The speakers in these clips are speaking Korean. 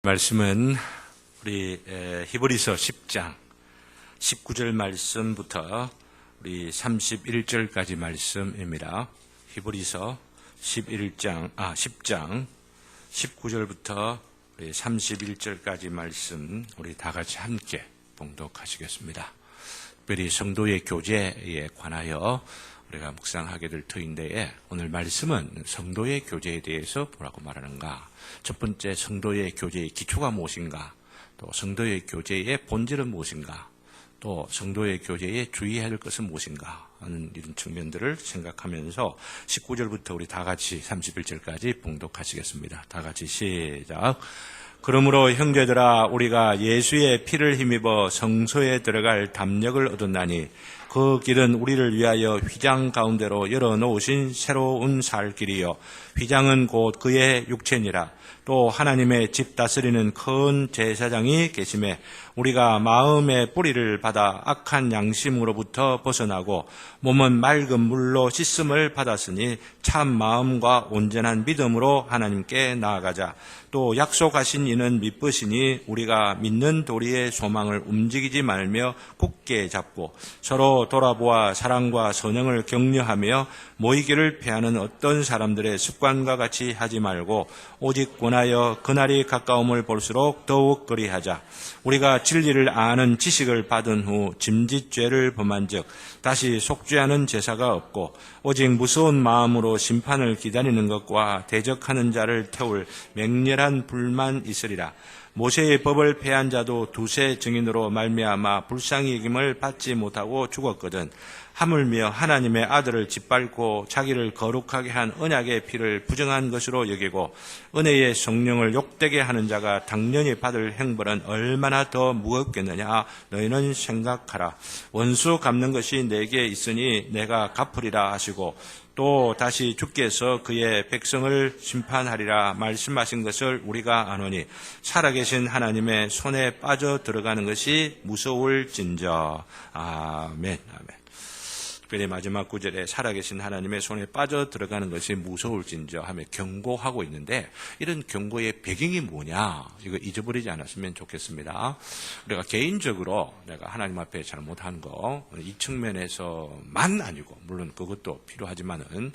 말씀은 우리 히브리서 10장 19절 말씀부터 우리 31절까지 말씀입니다. 히브리서 10장 19절부터 우리 31절까지 말씀 우리 다 같이 함께 봉독하시겠습니다. 특별히 성도의 교제에 관하여 우리가 묵상하게 될 터인데에 오늘 말씀은 성도의 교제에 대해서 뭐라고 말하는가? 첫 번째, 성도의 교제의 기초가 무엇인가? 또 성도의 교제의 본질은 무엇인가? 또 성도의 교제에 주의해야 할 것은 무엇인가? 하는 이런 측면들을 생각하면서 19절부터 우리 다 같이 31절까지 봉독하시겠습니다. 다 같이 시작. 그러므로 형제들아, 우리가 예수의 피를 힘입어 성소에 들어갈 담력을 얻었나니 그 길은 우리를 위하여 휘장 가운데로 열어놓으신 새로운 살 길이요, 휘장은 곧 그의 육체니라. 또 하나님의 집 다스리는 큰 제사장이 계심에 우리가 마음의 뿌리를 받아 악한 양심으로부터 벗어나고 몸은 맑은 물로 씻음을 받았으니 참 마음과 온전한 믿음으로 하나님께 나아가자. 또 약속하신 이는 미쁘시니 우리가 믿는 도리의 소망을 움직이지 말며 굳게 잡고 서로 돌아보아 사랑과 선행을 격려하며 모이기를 피하는 어떤 사람들의 습관과 같이 하지 말고 오직 권하여 그날이 가까움을 볼수록 더욱 그리하자. 우리가 진리를 아는 지식을 받은 후 짐짓죄를 범한즉 다시 속죄하는 제사가 없고 오직 무서운 마음으로 심판을 기다리는 것과 대적하는 자를 태울 맹렬한 불만 있으리라. 모세의 법을 폐한 자도 두세 증인으로 말미암아 불쌍히 여김을 받지 못하고 죽었거든. 하물며 하나님의 아들을 짓밟고 자기를 거룩하게 한 언약의 피를 부정한 것으로 여기고 은혜의 성령을 욕되게 하는 자가 당연히 받을 형벌은 얼마나 더 무겁겠느냐. 너희는 생각하라. 원수 갚는 것이 내게 있으니 내가 갚으리라 하시고 또 다시 주께서 그의 백성을 심판하리라 말씀하신 것을 우리가 아노니 살아계신 하나님의 손에 빠져 들어가는 것이 무서울진저. 아멘. 아멘. 특별히 마지막 구절에 살아계신 하나님의 손에 빠져 들어가는 것이 무서울진저 하며 경고하고 있는데, 이런 경고의 배경이 뭐냐, 이거 잊어버리지 않았으면 좋겠습니다. 우리가 개인적으로 내가 하나님 앞에 잘못한 거 이 측면에서만 아니고 물론 그것도 필요하지만은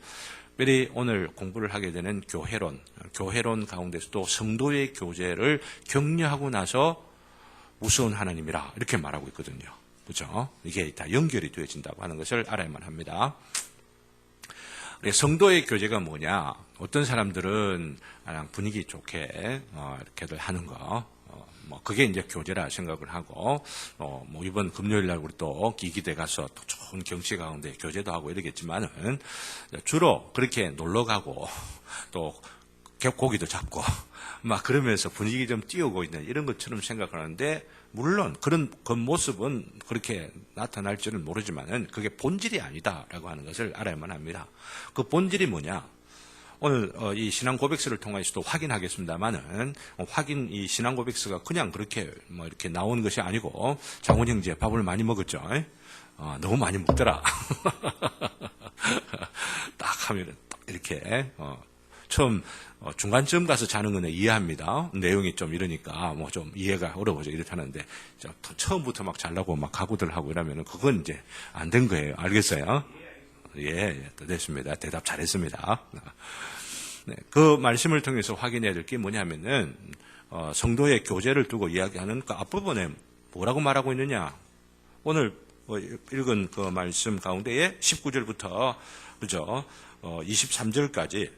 특별히 오늘 공부를 하게 되는 교회론 가운데서도 성도의 교제를 격려하고 나서 무서운 하나님이라 이렇게 말하고 있거든요. 그렇죠? 이게 다 연결이 되어진다고 하는 것을 알아야만 합니다. 성도의 교제가 뭐냐? 어떤 사람들은 그냥 분위기 좋게 이렇게들 하는 거, 그게 이제 교제라 생각을 하고, 이번 금요일 날 우리 또 기기대 가서 또 좋은 경치 가운데 교제도 하고 이러겠지만은 주로 그렇게 놀러 가고 또 고기도 잡고 막 그러면서 분위기 좀 띄우고 있는 이런 것처럼 생각하는데, 물론 그런 겉모습은 그렇게 나타날 줄은 모르지만은 그게 본질이 아니다라고 하는 것을 알아야만 합니다. 그 본질이 뭐냐? 오늘 이 신앙 고백서를 통해서도 확인하겠습니다만은 이 신앙 고백서가 그냥 그렇게 이렇게 나오는 것이 아니고, 장훈 형제 밥을 많이 먹었죠? 너무 많이 먹더라. 딱 하면은 딱 이렇게 처음 중간쯤 가서 자는 거는 이해합니다. 내용이 좀 이러니까 좀 이해가 어려워져 이렇다는데, 처음부터 막 자려고 막 각오들 하고 이러면은 그건 이제 안 된 거예요. 알겠어요? 예, 됐습니다. 대답 잘했습니다. 네, 그 말씀을 통해서 확인해야 될 게 뭐냐면은 성도의 교제를 두고 이야기하는 그 앞부분에 뭐라고 말하고 있느냐? 오늘 읽은 그 말씀 가운데에 19절부터 그죠? 23절까지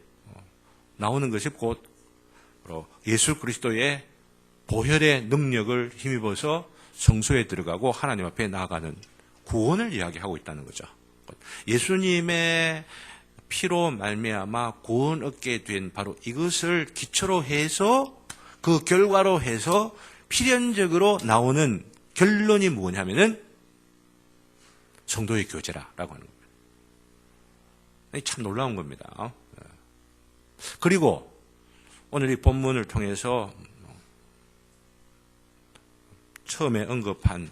나오는 것이 곧 예수 그리스도의 보혈의 능력을 힘입어서 성소에 들어가고 하나님 앞에 나아가는 구원을 이야기하고 있다는 거죠. 예수님의 피로 말미암아 구원 얻게 된 바로 이것을 기초로 해서 그 결과로 해서 필연적으로 나오는 결론이 뭐냐면은 성도의 교제라고 하는 겁니다. 참 놀라운 겁니다. 그리고 오늘 이 본문을 통해서 처음에 언급한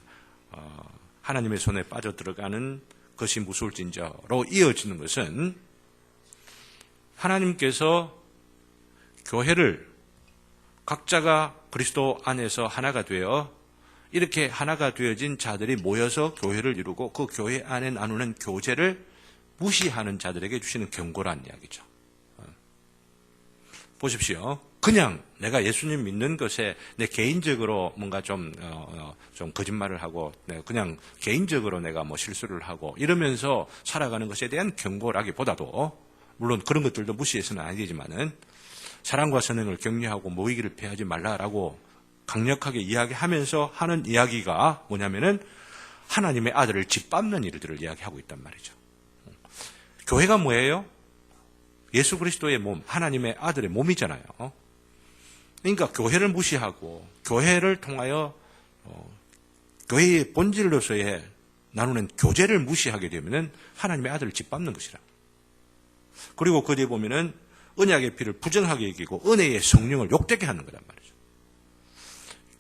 하나님의 손에 빠져들어가는 것이 무서울진저로 이어지는 것은 하나님께서 교회를 각자가 그리스도 안에서 하나가 되어 이렇게 하나가 되어진 자들이 모여서 교회를 이루고 그 교회 안에 나누는 교제를 무시하는 자들에게 주시는 경고란 이야기죠. 보십시오. 그냥 내가 예수님 믿는 것에 내 개인적으로 뭔가 좀 거짓말을 하고 그냥 개인적으로 내가 뭐 실수를 하고 이러면서 살아가는 것에 대한 경고라기보다도 물론 그런 것들도 무시해서는 안 되지만은 사랑과 선행을 격려하고 모이기를 피하지 말라라고 강력하게 이야기하면서 하는 이야기가 뭐냐면은 하나님의 아들을 짓밟는 일들을 이야기하고 있단 말이죠. 교회가 뭐예요? 예수 그리스도의 몸, 하나님의 아들의 몸이잖아요. 그러니까 교회를 무시하고 교회를 통하여 교회의 본질로서의 나누는 교제를 무시하게 되면은 하나님의 아들을 짓밟는 것이라. 그리고 그 뒤에 보면은 언약의 피를 부정하게 여기고 은혜의 성령을 욕되게 하는 거란 말이죠.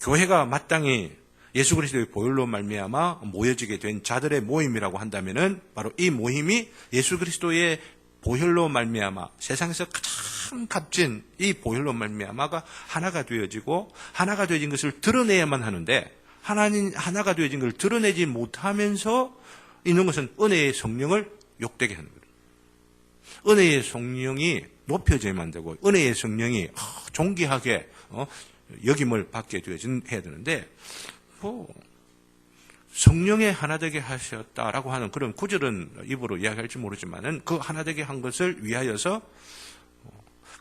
교회가 마땅히 예수 그리스도의 보혈로 말미암아 모여지게 된 자들의 모임이라고 한다면은 바로 이 모임이 예수 그리스도의 보혈로 말미암아 세상에서 가장 값진 이 보혈로 말미암아가 하나가 되어지고 하나가 되어진 것을 드러내야만 하는데 하나님 하나가 되어진 것을 드러내지 못하면서 있는 것은 은혜의 성령을 욕되게 하는 거예요. 은혜의 성령이 높여져야만 되고 은혜의 성령이 존귀하게 여김을 받게 해야 되는데 성령의 하나 되게 하셨다라고 하는 그런 구절은 입으로 이야기할지 모르지만은 그 하나 되게 한 것을 위하여서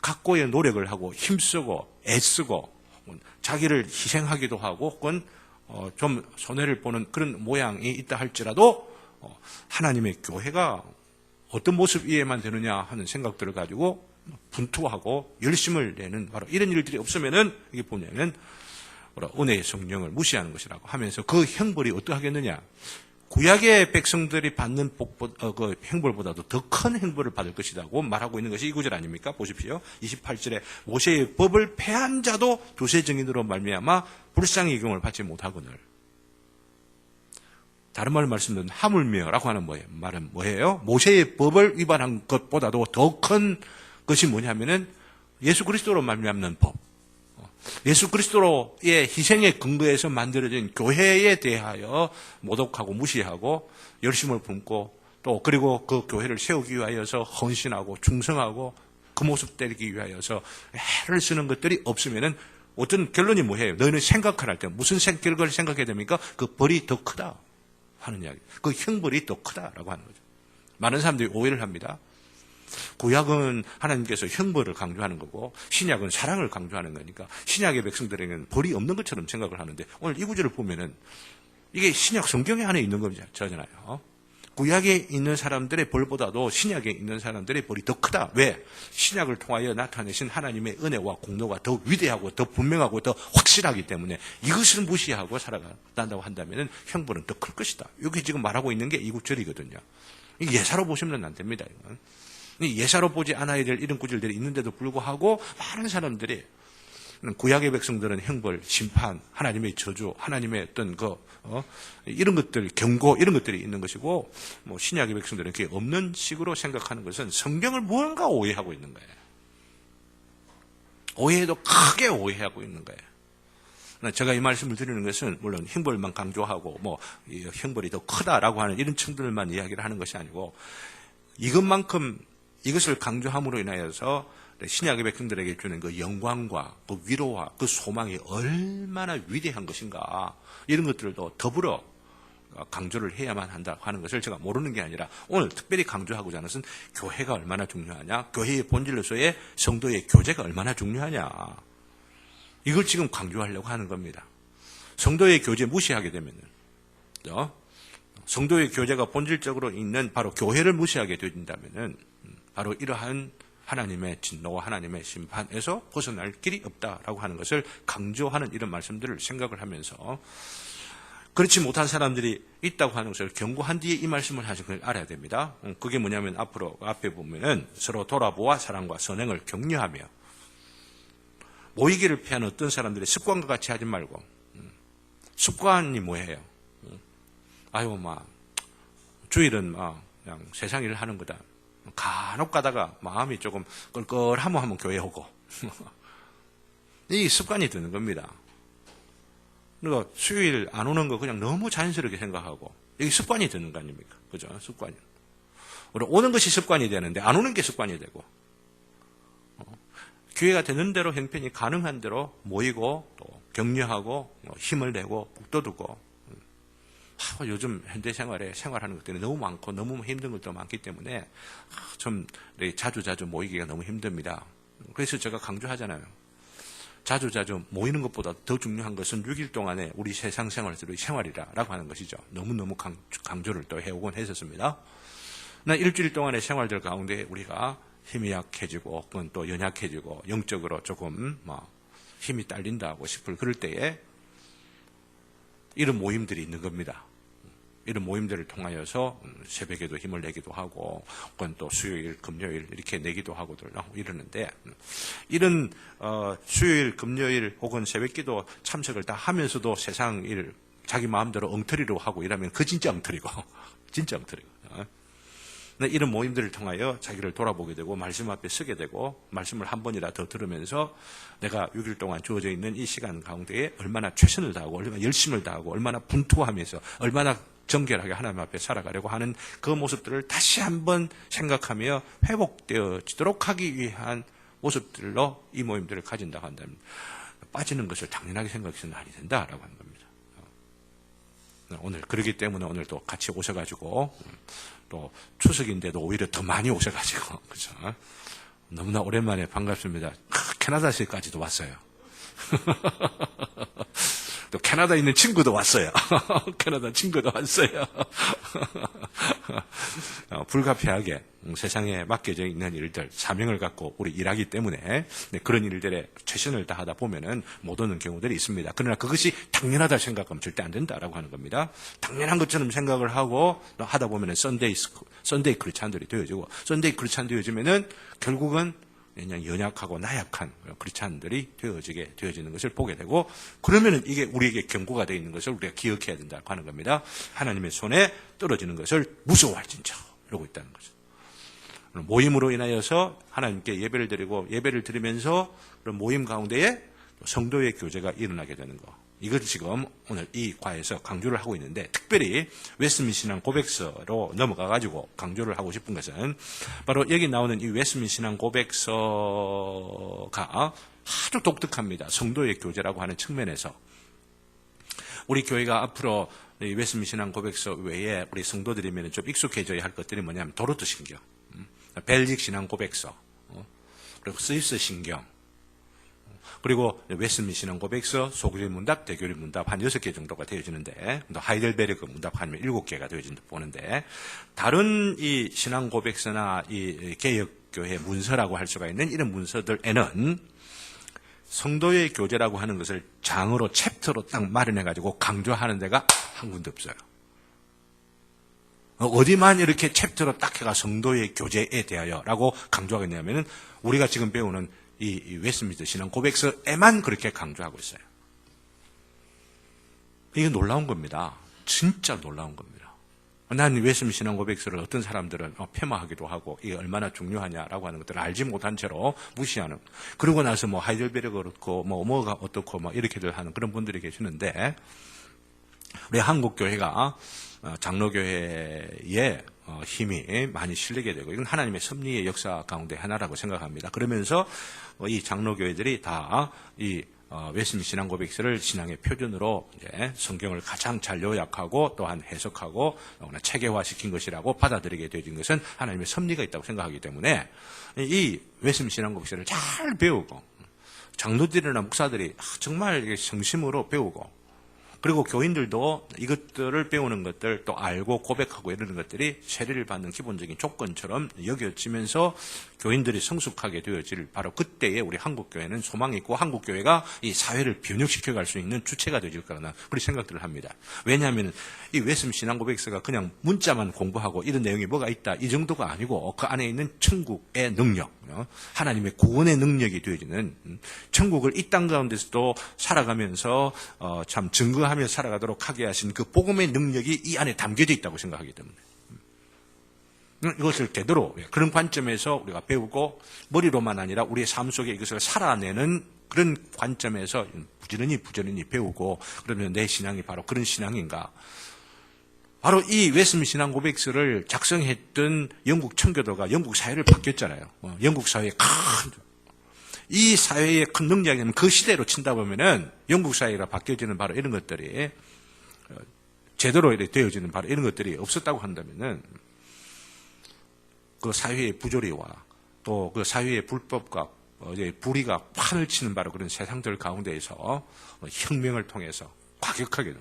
각고의 노력을 하고 힘쓰고 애쓰고 자기를 희생하기도 하고 혹은 좀 손해를 보는 그런 모양이 있다 할지라도 하나님의 교회가 어떤 모습 이해만 되느냐 하는 생각들을 가지고 분투하고 열심을 내는 바로 이런 일들이 없으면은 이게 보냐면 은혜의 성령을 무시하는 것이라고 하면서 그 형벌이 어떠하겠느냐? 구약의 백성들이 받는 그 형벌보다도 더 큰 형벌을 받을 것이라고 말하고 있는 것이 이 구절 아닙니까? 보십시오. 28절에 모세의 법을 폐한 자도 두세 증인으로 말미암아 불쌍히 경을 받지 못하거늘. 다른 말로 말씀드리면 하물며라고 하는 말은 뭐예요? 모세의 법을 위반한 것보다도 더 큰 것이 뭐냐면은 예수 그리스도로 말미암는 법. 예수 그리스도의 희생의 근거에서 만들어진 교회에 대하여 모독하고 무시하고 열심을 품고 또 그리고 그 교회를 세우기 위하여서 헌신하고 충성하고 그 모습 되기 위하여서 애를 쓰는 것들이 없으면은 어떤 결론이 뭐예요? 너희는 생각을 할 때 무슨 결과를 생각해야 됩니까? 그 벌이 더 크다 하는 이야기. 그 형벌이 더 크다라고 하는 거죠. 많은 사람들이 오해를 합니다. 구약은 하나님께서 형벌을 강조하는 거고 신약은 사랑을 강조하는 거니까 신약의 백성들에게는 벌이 없는 것처럼 생각을 하는데 오늘 이 구절을 보면은 이게 신약 성경에 안에 있는 거잖아요. 구약에 있는 사람들의 벌보다도 신약에 있는 사람들의 벌이 더 크다. 왜? 신약을 통하여 나타내신 하나님의 은혜와 공로가 더 위대하고 더 분명하고 더 확실하기 때문에 이것을 무시하고 살아간다고 한다면 형벌은 더 클 것이다. 이게 지금 말하고 있는 게 이 구절이거든요. 예사로 보시면 안 됩니다. 이건. 예사로 보지 않아야 될 이런 구절들이 있는데도 불구하고 많은 사람들이 구약의 백성들은 형벌, 심판, 하나님의 저주, 하나님의 어떤 이런 것들, 경고 이런 것들이 있는 것이고 뭐 신약의 백성들은 그게 없는 식으로 생각하는 것은 성경을 무언가 오해하고 있는 거예요. 오해도 크게 오해하고 있는 거예요. 제가 이 말씀을 드리는 것은 물론 형벌만 강조하고 뭐 형벌이 더 크다라고 하는 이런 층들만 이야기를 하는 것이 아니고 이것을 강조함으로 인하여서 신약의 백성들에게 주는 그 영광과 그 위로와 그 소망이 얼마나 위대한 것인가 이런 것들도 더불어 강조를 해야만 한다 하는 것을 제가 모르는 게 아니라 오늘 특별히 강조하고자 하는 것은 교회가 얼마나 중요하냐, 교회의 본질로서의 성도의 교제가 얼마나 중요하냐 이걸 지금 강조하려고 하는 겁니다. 성도의 교제 무시하게 되면은 성도의 교제가 본질적으로 있는 바로 교회를 무시하게 된다면은 바로 이러한 하나님의 진노와 하나님의 심판에서 벗어날 길이 없다라고 하는 것을 강조하는 이런 말씀들을 생각을 하면서 그렇지 못한 사람들이 있다고 하는 것을 경고한 뒤에 이 말씀을 하신 걸 알아야 됩니다. 그게 뭐냐면 앞에 보면은 서로 돌아보아 사랑과 선행을 격려하며 모이기를 피하는 어떤 사람들이 습관과 같이 하지 말고 습관이 뭐예요? 주일은 그냥 세상 일을 하는 거다. 간혹 가다가 마음이 조금 껄껄하면 한번 교회 오고 이 습관이 드는 겁니다. 그러니까 수요일 안 오는 거 그냥 너무 자연스럽게 생각하고, 이게 습관이 되는 거 아닙니까? 그죠? 습관이. 우리 오는 것이 습관이 되는데 안 오는 게 습관이 되고, 기회가 되는 대로 형편이 가능한 대로 모이고 또 격려하고 힘을 내고 북돋우고. 요즘 현대 생활에 생활하는 것들이 너무 많고 너무 힘든 것도 많기 때문에 좀 자주 모이기가 너무 힘듭니다. 그래서 제가 강조하잖아요. 자주 모이는 것보다 더 중요한 것은 6일 동안의 우리 세상 생활에서의 생활이라고 하는 것이죠. 너무너무 강조를 또 해오곤 했었습니다. 일주일 동안의 생활들 가운데 우리가 힘이 약해지고 그건 또 연약해지고 영적으로 조금 힘이 딸린다고 싶을 그럴 때에 이런 모임들이 있는 겁니다. 이런 모임들을 통하여서 새벽에도 힘을 내기도 하고, 그건 또 수요일, 금요일 이렇게 내기도 하고들 이러는데, 이런 수요일, 금요일 혹은 새벽기도 참석을 다 하면서도 세상 일 자기 마음대로 엉터리로 하고 이러면 그 진짜 엉터리고, 진짜 엉터리고. 이런 모임들을 통하여 자기를 돌아보게 되고 말씀 앞에 서게 되고 말씀을 한 번이라 더 들으면서 내가 6일 동안 주어져 있는 이 시간 가운데에 얼마나 최선을 다하고 얼마나 열심을 다하고 얼마나 분투하면서 얼마나 정결하게 하나님 앞에 살아가려고 하는 그 모습들을 다시 한번 생각하며 회복되어지도록 하기 위한 모습들로 이 모임들을 가진다고 한다면 빠지는 것을 당연하게 생각해서는 아니 된다라고 하는 겁니다. 오늘 그러기 때문에 오늘 또 같이 오셔가지고 또 추석인데도 오히려 더 많이 오셔가지고 그죠? 너무나 오랜만에 반갑습니다. 캐나다에까지도 왔어요. 또 캐나다에 있는 친구도 왔어요. 캐나다 친구도 왔어요. 불가피하게 세상에 맡겨져 있는 일들, 사명을 갖고 우리 일하기 때문에 그런 일들에 최선을 다하다 보면은 못 오는 경우들이 있습니다. 그러나 그것이 당연하다 생각하면 절대 안 된다라고 하는 겁니다. 당연한 것처럼 생각을 하고 하다 보면은 썬데이 크리스찬들이 되어지고, 썬데이 크리스찬 되어지면은 결국은 그냥 연약하고 나약한 크리스찬들이 되어지는 것을 보게 되고, 그러면은 이게 우리에게 경고가 되어 있는 것을 우리가 기억해야 된다고 하는 겁니다. 하나님의 손에 떨어지는 것을 무서워할진저 이러고 있다는 거죠. 모임으로 인하여서 하나님께 예배를 드리고 예배를 드리면서 그런 모임 가운데에 성도의 교제가 일어나게 되는 거. 이걸 지금 오늘 이 과에서 강조를 하고 있는데, 특별히 웨스민스터 고백서로 넘어가가지고 강조를 하고 싶은 것은 바로 여기 나오는 이 웨스민스터 고백서가 아주 독특합니다. 성도의 교제라고 하는 측면에서 우리 교회가 앞으로 이 웨스민스터 고백서 외에 우리 성도들이면 좀 익숙해져야 할 것들이 뭐냐면 도로트 신경, 벨직 신앙 고백서, 그리고 스위스 신경, 그리고 웨스민스터 고백서, 소그리 문답, 대교리 문답 한 6개 정도가 되어지는데, 또 하이델베르그 문답 한 7개가 되어진다 보는데, 다른 이 신앙 고백서나 이 개혁교회 문서라고 할 수가 있는 이런 문서들에는 성도의 교제라고 하는 것을 장으로 챕터로 딱 마련해가지고 강조하는 데가 한 군데 없어요. 어디만 이렇게 챕터로 딱 해가 성도의 교제에 대하여라고 강조하고 있냐면은 우리가 지금 배우는 이 웨스민스터 신앙 고백서에만 그렇게 강조하고 있어요. 이게 놀라운 겁니다. 진짜 놀라운 겁니다. 난 웨스민스터 신앙 고백서를 어떤 사람들은 폐마하기도 하고 이게 얼마나 중요하냐라고 하는 것들을 알지 못한 채로 무시하는, 그러고 나서 뭐 하이델베르가 그렇고 뭐가 어떻고 뭐 이렇게들 하는 그런 분들이 계시는데, 우리 한국 교회가 장로교회의 힘이 많이 실리게 되고, 이건 하나님의 섭리의 역사 가운데 하나라고 생각합니다. 그러면서 이 장로교회들이 다 이 웨스민스터 신앙 고백서를 신앙의 표준으로 이제 성경을 가장 잘 요약하고 또한 해석하고 체계화시킨 것이라고 받아들이게 되어진 것은 하나님의 섭리가 있다고 생각하기 때문에 이 웨스민스터 신앙 고백서를 잘 배우고 장로들이나 목사들이 정말 성심으로 배우고, 그리고 교인들도 이것들을 배우는 것들 또 알고 고백하고 이러는 것들이 세례를 받는 기본적인 조건처럼 여겨지면서 교인들이 성숙하게 되어질 바로 그때에 우리 한국교회는 소망이 있고 한국교회가 이 사회를 변혁시켜갈 수 있는 주체가 되질 거라나 그런 생각들을 합니다. 왜냐하면 이 웨스민스터 신앙 고백서가 그냥 문자만 공부하고 이런 내용이 뭐가 있다 이 정도가 아니고 그 안에 있는 천국의 능력, 하나님의 구원의 능력이 되어지는, 천국을 이 땅 가운데서도 살아가면서 참 증거하며 살아가도록 하게 하신 그 복음의 능력이 이 안에 담겨져 있다고 생각하기 때문에 이것을 제대로 그런 관점에서 우리가 배우고 머리로만 아니라 우리의 삶 속에 이것을 살아내는 그런 관점에서 부지런히 배우고 그러면 내 신앙이 바로 그런 신앙인가. 바로 이 웨스민 신앙 고백서를 작성했던 영국 청교도가 영국 사회를 바뀌었잖아요. 영국 사회의 이 사회의 큰 능력이면 그 시대로 친다 보면은 영국 사회가 바뀌어지는 바로 이런 것들이 제대로 되어지는 바로 이런 것들이 없었다고 한다면은 그 사회의 부조리와 또 그 사회의 불법과 불의가 판을 치는 바로 그런 세상들 가운데에서 혁명을 통해서 과격하게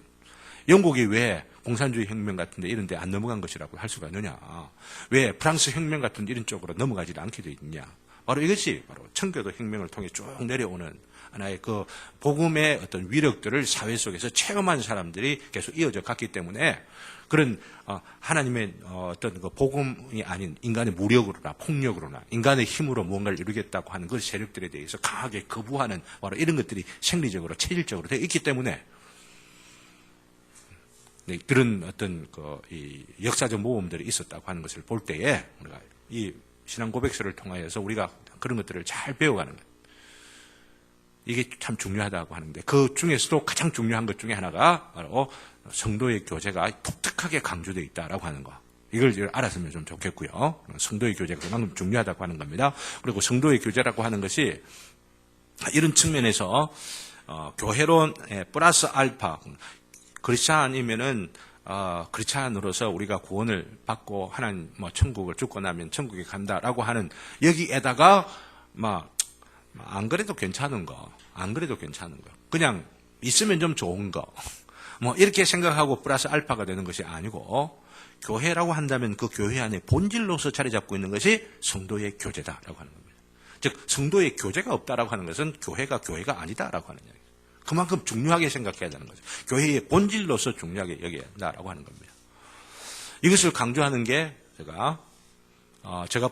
영국이 왜 공산주의 혁명 같은데 이런 데 안 넘어간 것이라고 할 수가 있느냐. 왜 프랑스 혁명 같은 이런 쪽으로 넘어가지 않게 돼 있느냐. 바로 이것이 바로 청교도 혁명을 통해 쭉 내려오는 하나의 그 복음의 어떤 위력들을 사회 속에서 체험한 사람들이 계속 이어져 갔기 때문에 그런 하나님의 어떤 그 복음이 아닌 인간의 무력으로나 폭력으로나 인간의 힘으로 무언가를 이루겠다고 하는 그 세력들에 대해서 강하게 거부하는 바로 이런 것들이 생리적으로 체질적으로 되어 있기 때문에 그런 어떤 이 역사적 모험들이 있었다고 하는 것을 볼 때에 우리가 이 신앙 고백서를 통하여서 우리가 그런 것들을 잘 배워가는 것. 이게 참 중요하다고 하는데 그 중에서도 가장 중요한 것 중에 하나가 바로 성도의 교제가 독특하게 강조되어 있다라고 하는 거. 이걸 알았으면 좀 좋겠고요. 성도의 교제가 그만큼 중요하다고 하는 겁니다. 그리고 성도의 교제라고 하는 것이 이런 측면에서 교회론 플러스 알파 크리스찬이면은 크리스찬으로서 우리가 구원을 받고 하나님 천국을 죽고 나면 천국에 간다라고 하는 여기에다가 안 그래도 괜찮은 거, 그냥 있으면 좀 좋은 거, 이렇게 생각하고 플러스 알파가 되는 것이 아니고 교회라고 한다면 그 교회 안에 본질로서 자리 잡고 있는 것이 성도의 교제다라고 하는 겁니다. 즉 성도의 교제가 없다라고 하는 것은 교회가 아니다라고 하는 이야기. 그만큼 중요하게 생각해야 되는 거죠. 교회의 본질로서 중요하게 여겨야 한다라고 하는 겁니다. 이것을 강조하는 게 제가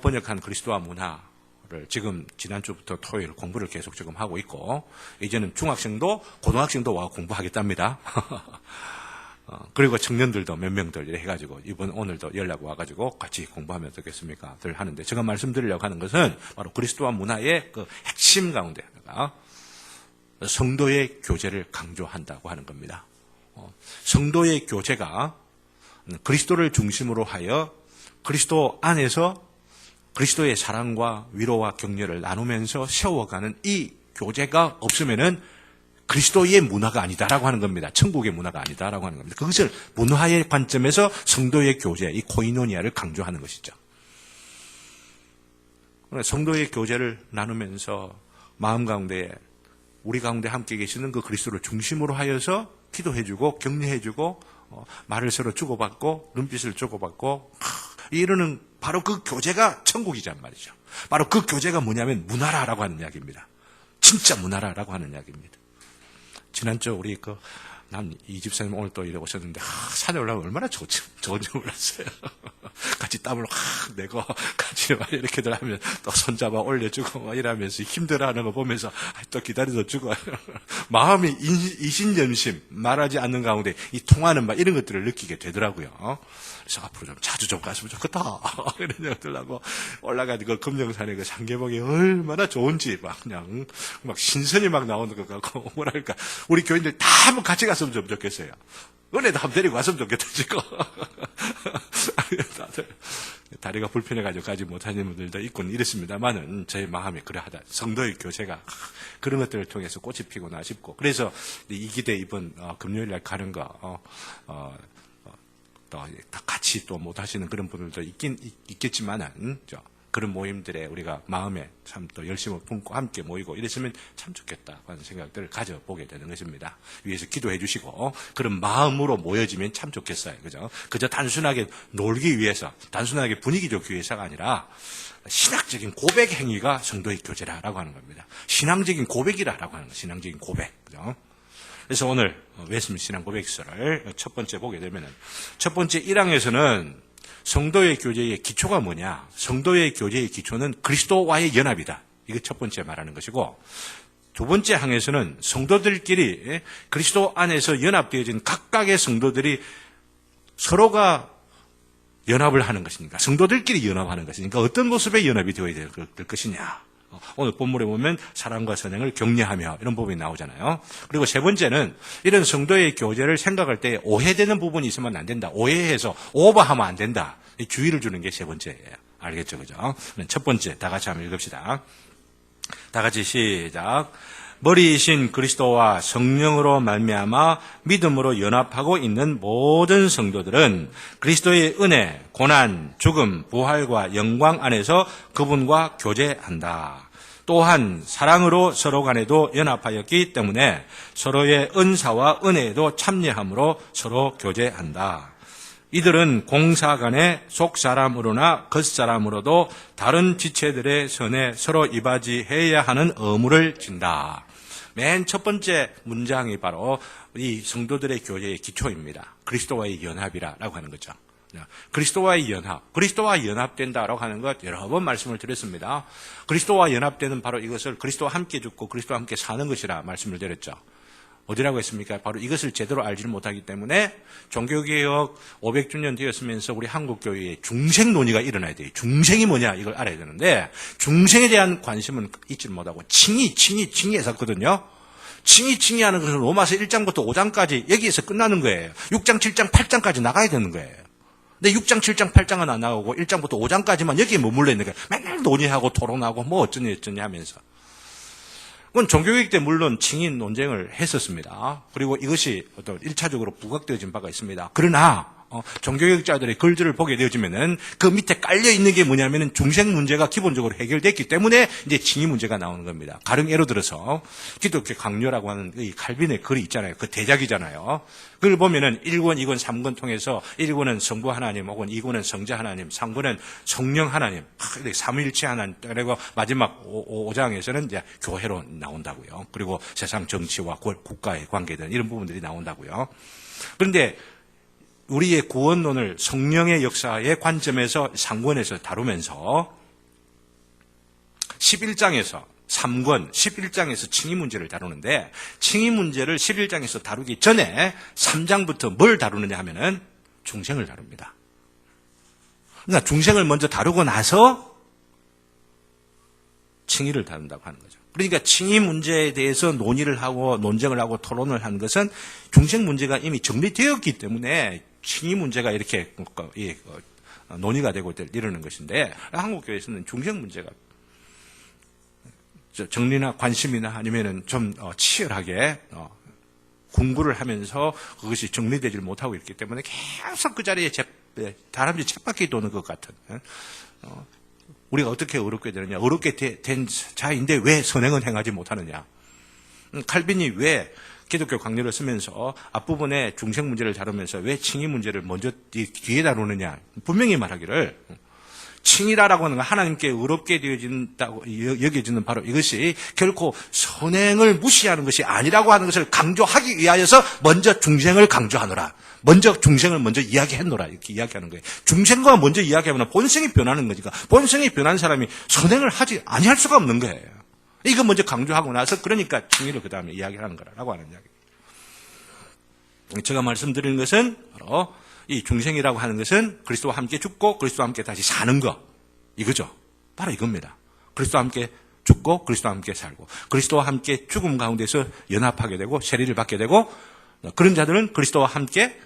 번역한 그리스도와 문화를 지금 지난주부터 토요일 공부를 계속 지금 하고 있고 이제는 중학생도 고등학생도 와 공부하겠답니다. 그리고 청년들도 몇 명들 이렇게 해가지고 오늘도 연락 와가지고 같이 공부하면 어떻겠습니까? 들 하는데 제가 말씀드리려고 하는 것은 바로 그리스도와 문화의 그 핵심 가운데 성도의 교제를 강조한다고 하는 겁니다. 성도의 교제가 그리스도를 중심으로 하여 그리스도 안에서 그리스도의 사랑과 위로와 격려를 나누면서 세워가는 이 교제가 없으면은 그리스도의 문화가 아니다라고 하는 겁니다. 천국의 문화가 아니다라고 하는 겁니다. 그것을 문화의 관점에서 성도의 교제, 이 코이노니아를 강조하는 것이죠. 성도의 교제를 나누면서 마음 가운데 우리 가운데 함께 계시는 그 그리스도를 중심으로 하여서 기도해주고 격려해주고 말을 서로 주고받고 눈빛을 주고받고 이러는 바로 그 교제가 천국이란 말이죠. 바로 그 교제가 뭐냐면 문화라라고 하는 이야기입니다. 진짜 문화라라고 하는 이야기입니다. 지난주 우리 난 이 집사님 오늘 또 이래 오셨는데 산에 올라가면 얼마나 좋은지 몰랐어요. 같이 땀을 확 내고 같이 막 이렇게들 하면 또 손잡아 올려주고 막 이러면서 힘들어하는 거 보면서 또 기다려주고 마음이 이신연심 말하지 않는 가운데 이 통하는 막 이런 것들을 느끼게 되더라고요. 그래서 앞으로 좀 자주 좀 갔으면 좋겠다 이런 생각들 하고 올라가는 그 금정산의 그 상계봉이 얼마나 좋은지 그냥 신선이 나오는 것 같고 뭐랄까 우리 교인들 다 한번 같이 갔으면 좀 좋겠어요. 은혜도 한번 데리고 왔으면 좋겠다 지금. 다들 다리가 불편해가지고 가지 못하는 분들도 있곤 이렇습니다만은 저의 마음이 그러하다. 성도의 교제가 그런 것들을 통해서 꽃이 피구나 싶고 그래서 이기대 이번 금요일날 가는 거 또 같이 또 못하시는 그런 분들도 있겠지만은 그런 모임들에 우리가 마음에 참 또 열심을 품고 함께 모이고 이랬으면 참 좋겠다 하는 생각들을 가져보게 되는 것입니다. 위에서 기도해 주시고 그런 마음으로 모여지면 참 좋겠어요. 그죠? 그저 단순하게 놀기 위해서 단순하게 분위기 좋기 위해서가 아니라 신학적인 고백 행위가 성도의 교제라라고 하는 겁니다. 신앙적인 고백이라라고 하는 거예요. 신앙적인 고백. 그죠? 그래서 오늘 웨스민 신앙 고백서를 첫 번째 보게 되면은 첫 번째 1항에서는 성도의 교제의 기초가 뭐냐? 성도의 교제의 기초는 그리스도와의 연합이다. 이게 첫 번째 말하는 것이고 두 번째 항에서는 성도들끼리 그리스도 안에서 연합되어진 각각의 성도들이 서로가 연합을 하는 것이니까, 성도들끼리 연합하는 것이니까 어떤 모습의 연합이 되어야 될 것이냐. 오늘 본문에 보면 사랑과 선행을 격려하며 이런 부분이 나오잖아요. 그리고 세 번째는 이런 성도의 교제를 생각할 때 오해되는 부분이 있으면 안 된다. 오해해서 오버하면 안 된다. 주의를 주는 게 세 번째예요. 알겠죠? 그죠? 첫 번째, 다 같이 한번 읽읍시다. 다 같이 시작. 머리이신 그리스도와 성령으로 말미암아 믿음으로 연합하고 있는 모든 성도들은 그리스도의 은혜, 고난, 죽음, 부활과 영광 안에서 그분과 교제한다. 또한 사랑으로 서로 간에도 연합하였기 때문에 서로의 은사와 은혜에도 참여함으로 서로 교제한다. 이들은 공사 간에 속사람으로나 겉사람으로도 다른 지체들의 선에 서로 이바지해야 하는 의무를 진다. 맨 첫 번째 문장이 바로 이 성도들의 교제의 기초입니다. 그리스도와의 연합이라고 하는 거죠. 그리스도와의 연합, 그리스도와 연합된다라고 하는 것 여러 번 말씀을 드렸습니다. 그리스도와 연합되는 바로 이것을 그리스도와 함께 죽고 그리스도와 함께 사는 것이라 말씀을 드렸죠. 어디라고 했습니까? 바로 이것을 제대로 알지를 못하기 때문에 종교개혁 500주년 되었으면서 우리 한국교회에 중생 논의가 일어나야 돼요. 중생이 뭐냐 이걸 알아야 되는데 중생에 대한 관심은 잊지 못하고 칭의 했었거든요. 칭의 하는 것은 로마서 1장부터 5장까지 여기에서 끝나는 거예요. 6장, 7장, 8장까지 나가야 되는 거예요. 근데 6장, 7장, 8장은 안 나오고 1장부터 5장까지만 여기에 머물러 있는 거예요. 맨날 논의하고 토론하고 뭐 어쩌니 하면서. 그건 종교개혁 때 물론 칭의 논쟁을 했었습니다. 그리고 이것이 어떤 1차적으로 부각되어진 바가 있습니다. 그러나 종교개혁자들의 글들을 보게 되어지면은 그 밑에 깔려 있는 게 뭐냐면은 중생 문제가 기본적으로 해결됐기 때문에 이제 칭의 문제가 나오는 겁니다. 가령 예로 들어서 기독교 강요라고 하는 이 칼빈의 글이 있잖아요. 그 대작이잖아요. 그걸 보면은 1권, 2권, 3권 통해서 1권은 성부 하나님, 혹은 2권은 성자 하나님, 3권은 성령 하나님, 삼위일체 하나님, 그리고 마지막 5장에서는 이제 교회로 나온다고요. 그리고 세상 정치와 국가의 관계들 이런 부분들이 나온다고요. 그런데 우리의 구원론을 성령의 역사의 관점에서 상권에서 다루면서 11장에서 3권 11장에서 칭의 문제를 다루는데 칭의 문제를 11장에서 다루기 전에 3장부터 뭘 다루느냐 하면은 중생을 다룹니다. 그러니까 중생을 먼저 다루고 나서 칭의를 다룬다고 하는 거죠. 그러니까 칭의 문제에 대해서 논의를 하고 논쟁을 하고 토론을 한 것은 중생 문제가 이미 정리되었기 때문에 칭의 문제가 이렇게 논의가 되고 이러는 것인데 한국교회에서는 중생 문제가 정리나 관심이나 아니면은 좀 치열하게 공부를 하면서 그것이 정리되지 못하고 있기 때문에 계속 그 자리에 다람쥐 쳇바퀴 도는 것 같은 우리가 어떻게 어렵게 되느냐 어렵게 된 자인데 왜 선행은 행하지 못하느냐 칼빈이 왜 기독교 강요를 쓰면서 앞부분에 중생 문제를 다루면서 왜 칭의 문제를 먼저 뒤에 다루느냐 분명히 말하기를 칭의라고 하는 건 하나님께 의롭게 되어진다고 여겨지는 바로 이것이 결코 선행을 무시하는 것이 아니라고 하는 것을 강조하기 위하여서 먼저 중생을 강조하노라. 먼저 중생을 먼저 이야기했노라. 이렇게 이야기하는 거예요. 중생과 먼저 이야기하면 본성이 변하는 거니까 본성이 변한 사람이 선행을 하지 아니할 수가 없는 거예요. 이거 먼저 강조하고 나서 그러니까 칭의를 그 다음에 이야기하는 거라고 하는 이야기. 제가 말씀드리는 것은 바로 이 중생이라고 하는 것은 그리스도와 함께 죽고 그리스도와 함께 다시 사는 것 이거죠. 바로 이겁니다. 그리스도와 함께 죽고 그리스도와 함께 살고 그리스도와 함께 죽음 가운데서 연합하게 되고 세리를 받게 되고 그런 자들은 그리스도와 함께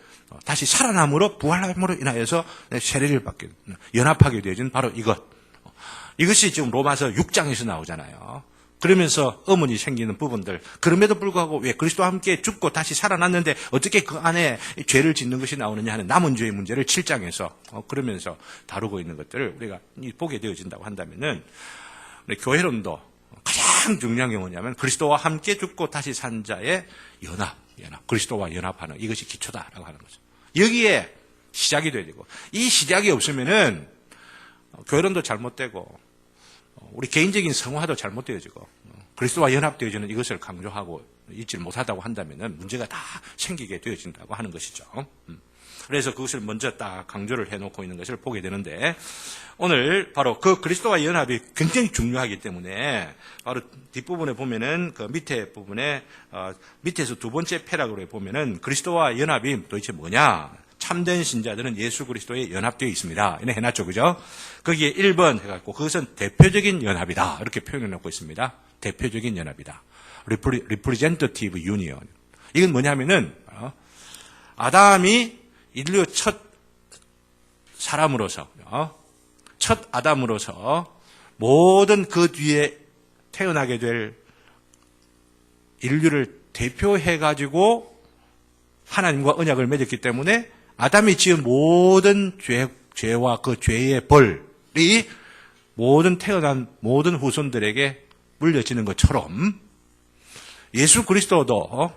다시 살아남으로 부활함으로 인하여서 세리를 받게 연합하게 되어진 바로 이것이 지금 로마서 6장에서 나오잖아요. 그러면서 의문이 생기는 부분들 그럼에도 불구하고 왜 그리스도와 함께 죽고 다시 살아났는데 어떻게 그 안에 죄를 짓는 것이 나오느냐 하는 남은 죄의 문제를 7장에서 그러면서 다루고 있는 것들을 우리가 보게 되어진다고 한다면은 우리 교회론도 가장 중요한 게 뭐냐면 그리스도와 함께 죽고 다시 산 자의 연합 그리스도와 연합하는 이것이 기초다라고 하는 거죠. 여기에 시작이 돼야 되고 이 시작이 없으면은 교회론도 잘못되고 우리 개인적인 성화도 잘못되어지고 그리스도와 연합되어지는 이것을 강조하고 있지 못하다고 한다면 문제가 다 생기게 되어진다고 하는 것이죠. 그래서 그것을 먼저 딱 강조를 해놓고 있는 것을 보게 되는데 오늘 바로 그 그리스도와 연합이 굉장히 중요하기 때문에 바로 뒷부분에 보면은 그 밑에 부분에 밑에서 두 번째 패락으로 보면은 그리스도와 연합이 도대체 뭐냐 참된 신자들은 예수 그리스도에 연합되어 있습니다. 이렇게 해놨죠. 그죠? 거기에 1번 해갖고 그것은 대표적인 연합이다. 이렇게 표현해놓고 있습니다. 대표적인 연합이다. Representative Union. 이건 뭐냐면은 아담이 인류 첫 사람으로서 첫 아담으로서 모든 그 뒤에 태어나게 될 인류를 대표해가지고 하나님과 언약을 맺었기 때문에 아담이 지은 모든 죄와 그 죄의 벌이 모든 태어난 모든 후손들에게 물려지는 것처럼 예수 그리스도도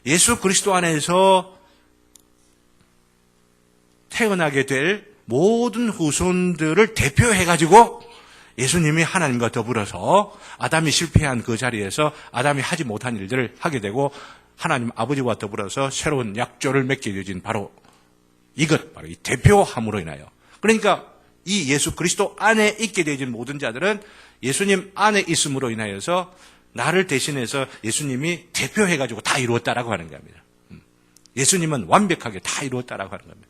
예수 그리스도 안에서 태어나게 될 모든 후손들을 대표해가지고 예수님이 하나님과 더불어서 아담이 실패한 그 자리에서 아담이 하지 못한 일들을 하게 되고 하나님 아버지와 더불어서 새로운 약조를 맺게 되어진 바로 이것, 바로 이 대표함으로 인하여. 그러니까 이 예수 그리스도 안에 있게 되어진 모든 자들은 예수님 안에 있음으로 인하여서 나를 대신해서 예수님이 대표해가지고 다 이루었다라고 하는 겁니다. 예수님은 완벽하게 다 이루었다라고 하는 겁니다.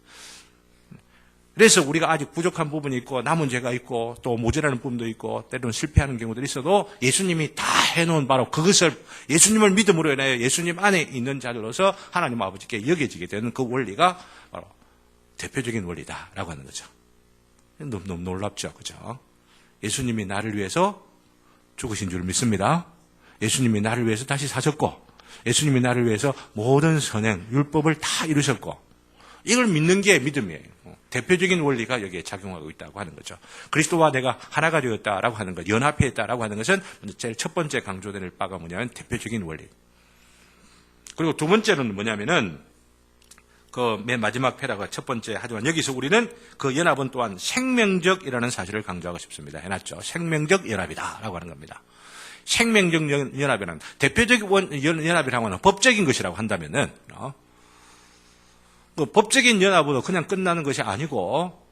그래서 우리가 아직 부족한 부분이 있고 남은 죄가 있고 또 모자라는 부분도 있고 때로는 실패하는 경우들이 있어도 예수님이 다 해놓은 바로 그것을 예수님을 믿음으로 인하여 예수님 안에 있는 자들로서 하나님 아버지께 여겨지게 되는 그 원리가 바로 대표적인 원리다라고 하는 거죠. 너무 놀랍죠. 그죠? 예수님이 나를 위해서 죽으신 줄 믿습니다. 예수님이 나를 위해서 다시 사셨고 예수님이 나를 위해서 모든 선행, 율법을 다 이루셨고 이걸 믿는 게 믿음이에요. 대표적인 원리가 여기에 작용하고 있다고 하는 거죠. 그리스도와 내가 하나가 되었다라고 하는 것, 연합했다라고 하는 것은 제일 첫 번째 강조될 바가 뭐냐면 대표적인 원리. 그리고 두 번째는 뭐냐면은 그 맨 마지막 패라가 첫 번째 하지만 여기서 우리는 그 연합은 또한 생명적이라는 사실을 강조하고 싶습니다. 해놨죠. 생명적 연합이다라고 하는 겁니다. 생명적 연합이라는 대표적인 연합이라고 하는 법적인 것이라고 한다면은 법적인 연합으로 그냥 끝나는 것이 아니고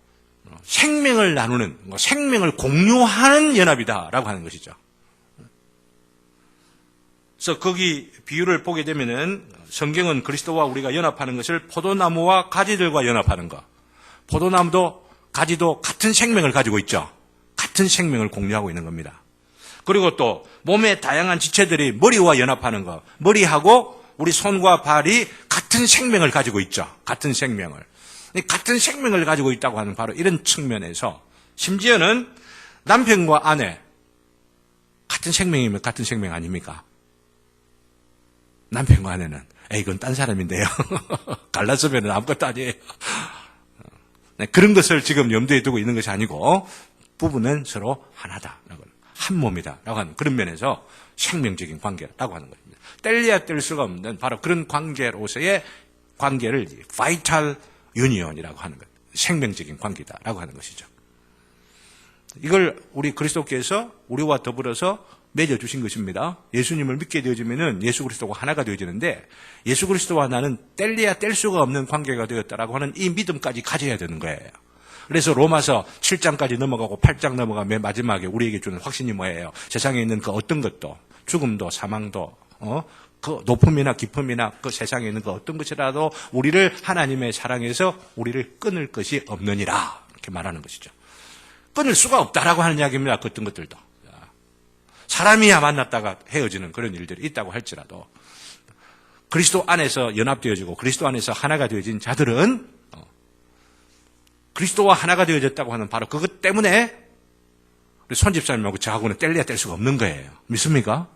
생명을 나누는, 생명을 공유하는 연합이다라고 하는 것이죠. 그래서 거기 비유를 보게 되면은 성경은 그리스도와 우리가 연합하는 것을 포도나무와 가지들과 연합하는 것. 포도나무도 가지도 같은 생명을 가지고 있죠. 같은 생명을 공유하고 있는 겁니다. 그리고 또 몸의 다양한 지체들이 머리와 연합하는 것. 머리하고 우리 손과 발이 같은 생명을 가지고 있죠. 같은 생명을. 같은 생명을 가지고 있다고 하는 바로 이런 측면에서 심지어는 남편과 아내 같은 생명이면 같은 생명 아닙니까? 남편과 아내는 이건 딴 사람인데요. 갈라서면 아무것도 아니에요. 그런 것을 지금 염두에 두고 있는 것이 아니고 부부는 서로 하나다. 한 몸이다라고 하는 그런 면에서 생명적인 관계라고 하는 것입니다. 뗄래야 뗄 수가 없는 바로 그런 관계로서의 관계를 vital union이라고 하는 것, 생명적인 관계다라고 하는 것이죠. 이걸 우리 그리스도께서 우리와 더불어서 맺어주신 것입니다. 예수님을 믿게 되어지면은 예수 그리스도가 하나가 되어지는데 예수 그리스도와 나는 뗄래야 뗄 수가 없는 관계가 되었다라고 하는 이 믿음까지 가져야 되는 거예요. 그래서 로마서 7장까지 넘어가고 8장 넘어가면 맨 마지막에 우리에게 주는 확신이 뭐예요? 세상에 있는 그 어떤 것도 죽음도 사망도 그 높음이나 깊음이나 그 세상에 있는 그 어떤 것이라도 우리를 하나님의 사랑에서 우리를 끊을 것이 없느니라 이렇게 말하는 것이죠. 끊을 수가 없다라고 하는 이야기입니다. 그 어떤 것들도. 사람이야 만났다가 헤어지는 그런 일들이 있다고 할지라도 그리스도 안에서 연합되어지고 그리스도 안에서 하나가 되어진 자들은 그리스도와 하나가 되어졌다고 하는 바로 그것 때문에 우리 손집사님하고 저하고는 뗄래야 뗄 수가 없는 거예요. 믿습니까?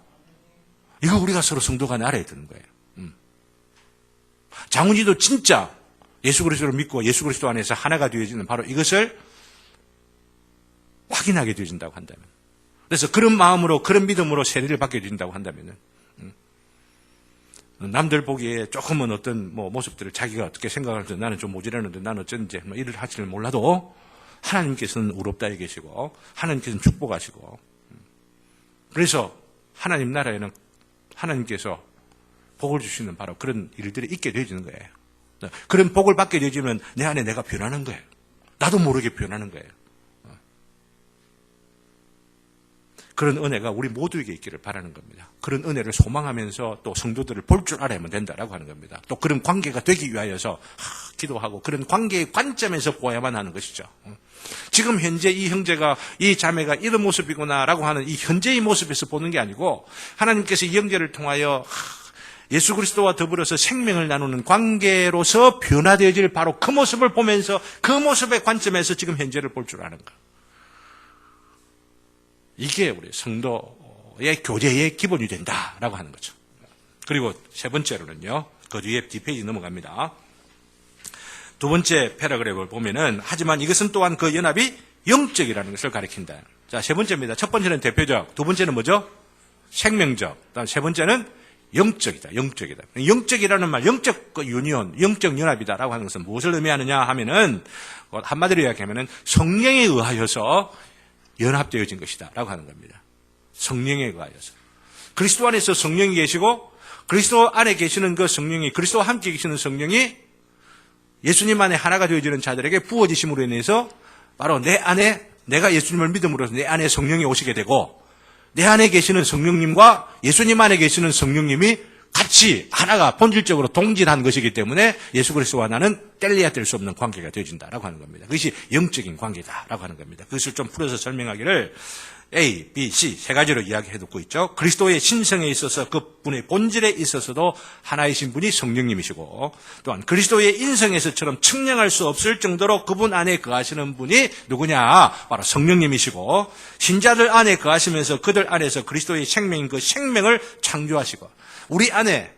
이거 우리가 서로 성도 간에 알아야 되는 거예요. 장훈이도 진짜 예수 그리스도를 믿고 예수 그리스도 안에서 하나가 되어지는 바로 이것을 확인하게 되어진다고 한다면 그래서 그런 마음으로 그런 믿음으로 세례를 받게 되어진다고 한다면 남들 보기에 조금은 어떤 모습들을 자기가 어떻게 생각하는지 나는 좀 모자라는데 나는 어쩐지 일을 할지는 몰라도 하나님께서는 의롭다에 계시고 하나님께서는 축복하시고 그래서 하나님 나라에는 하나님께서 복을 주시는 바로 그런 일들이 있게 되어지는 거예요. 그런 복을 받게 되어지면 내 안에 내가 변하는 거예요. 나도 모르게 변하는 거예요. 그런 은혜가 우리 모두에게 있기를 바라는 겁니다. 그런 은혜를 소망하면서 또 성도들을 볼 줄 알아야만 된다라고 하는 겁니다. 또 그런 관계가 되기 위하여서 기도하고 그런 관계의 관점에서 보아야만 하는 것이죠. 지금 현재 이 형제가, 이 자매가 이런 모습이구나라고 하는 이 현재의 모습에서 보는 게 아니고 하나님께서 이 형제를 통하여 예수 그리스도와 더불어서 생명을 나누는 관계로서 변화되어질 바로 그 모습을 보면서 그 모습의 관점에서 지금 현재를 볼 줄 아는 것. 이게 우리 성도의 교제의 기본이 된다라고 하는 거죠. 그리고 세 번째로는요. 그 뒤에 뒷페이지 넘어갑니다. 두 번째 패러그래프를 보면은 하지만 이것은 또한 그 연합이 영적이라는 것을 가리킨다. 자, 세 번째입니다. 첫 번째는 대표적, 두 번째는 뭐죠? 생명적. 그다음 세 번째는 영적이다. 영적이다. 영적이라는 말, 영적 유니온, 영적 연합이다라고 하는 것은 무엇을 의미하느냐 하면은 한마디로 이야기하면은 성령에 의하여서 연합되어진 것이다라고 하는 겁니다. 성령에 의하여서. 그리스도 안에서 성령이 계시고 그리스도 안에 계시는 그 성령이, 그리스도와 함께 계시는 성령이 예수님 안에 하나가 되어지는 자들에게 부어지심으로 인해서 바로 내 안에, 내가 예수님을 믿음으로써 내 안에 성령이 오시게 되고 내 안에 계시는 성령님과 예수님 안에 계시는 성령님이 같이 하나가 본질적으로 동질한 것이기 때문에 예수 그리스도와 나는 뗄래야 뗄 수 없는 관계가 되어진다라고 하는 겁니다. 그것이 영적인 관계다라고 하는 겁니다. 그것을 좀 풀어서 설명하기를 A, B, C 세 가지로 이야기해 두고 있죠. 그리스도의 신성에 있어서 그분의 본질에 있어서도 하나이신 분이 성령님이시고 또한 그리스도의 인성에서처럼 측량할 수 없을 정도로 그분 안에 거하시는 분이 누구냐? 바로 성령님이시고 신자들 안에 거하시면서 그들 안에서 그리스도의 생명인 그 생명을 창조하시고 우리 안에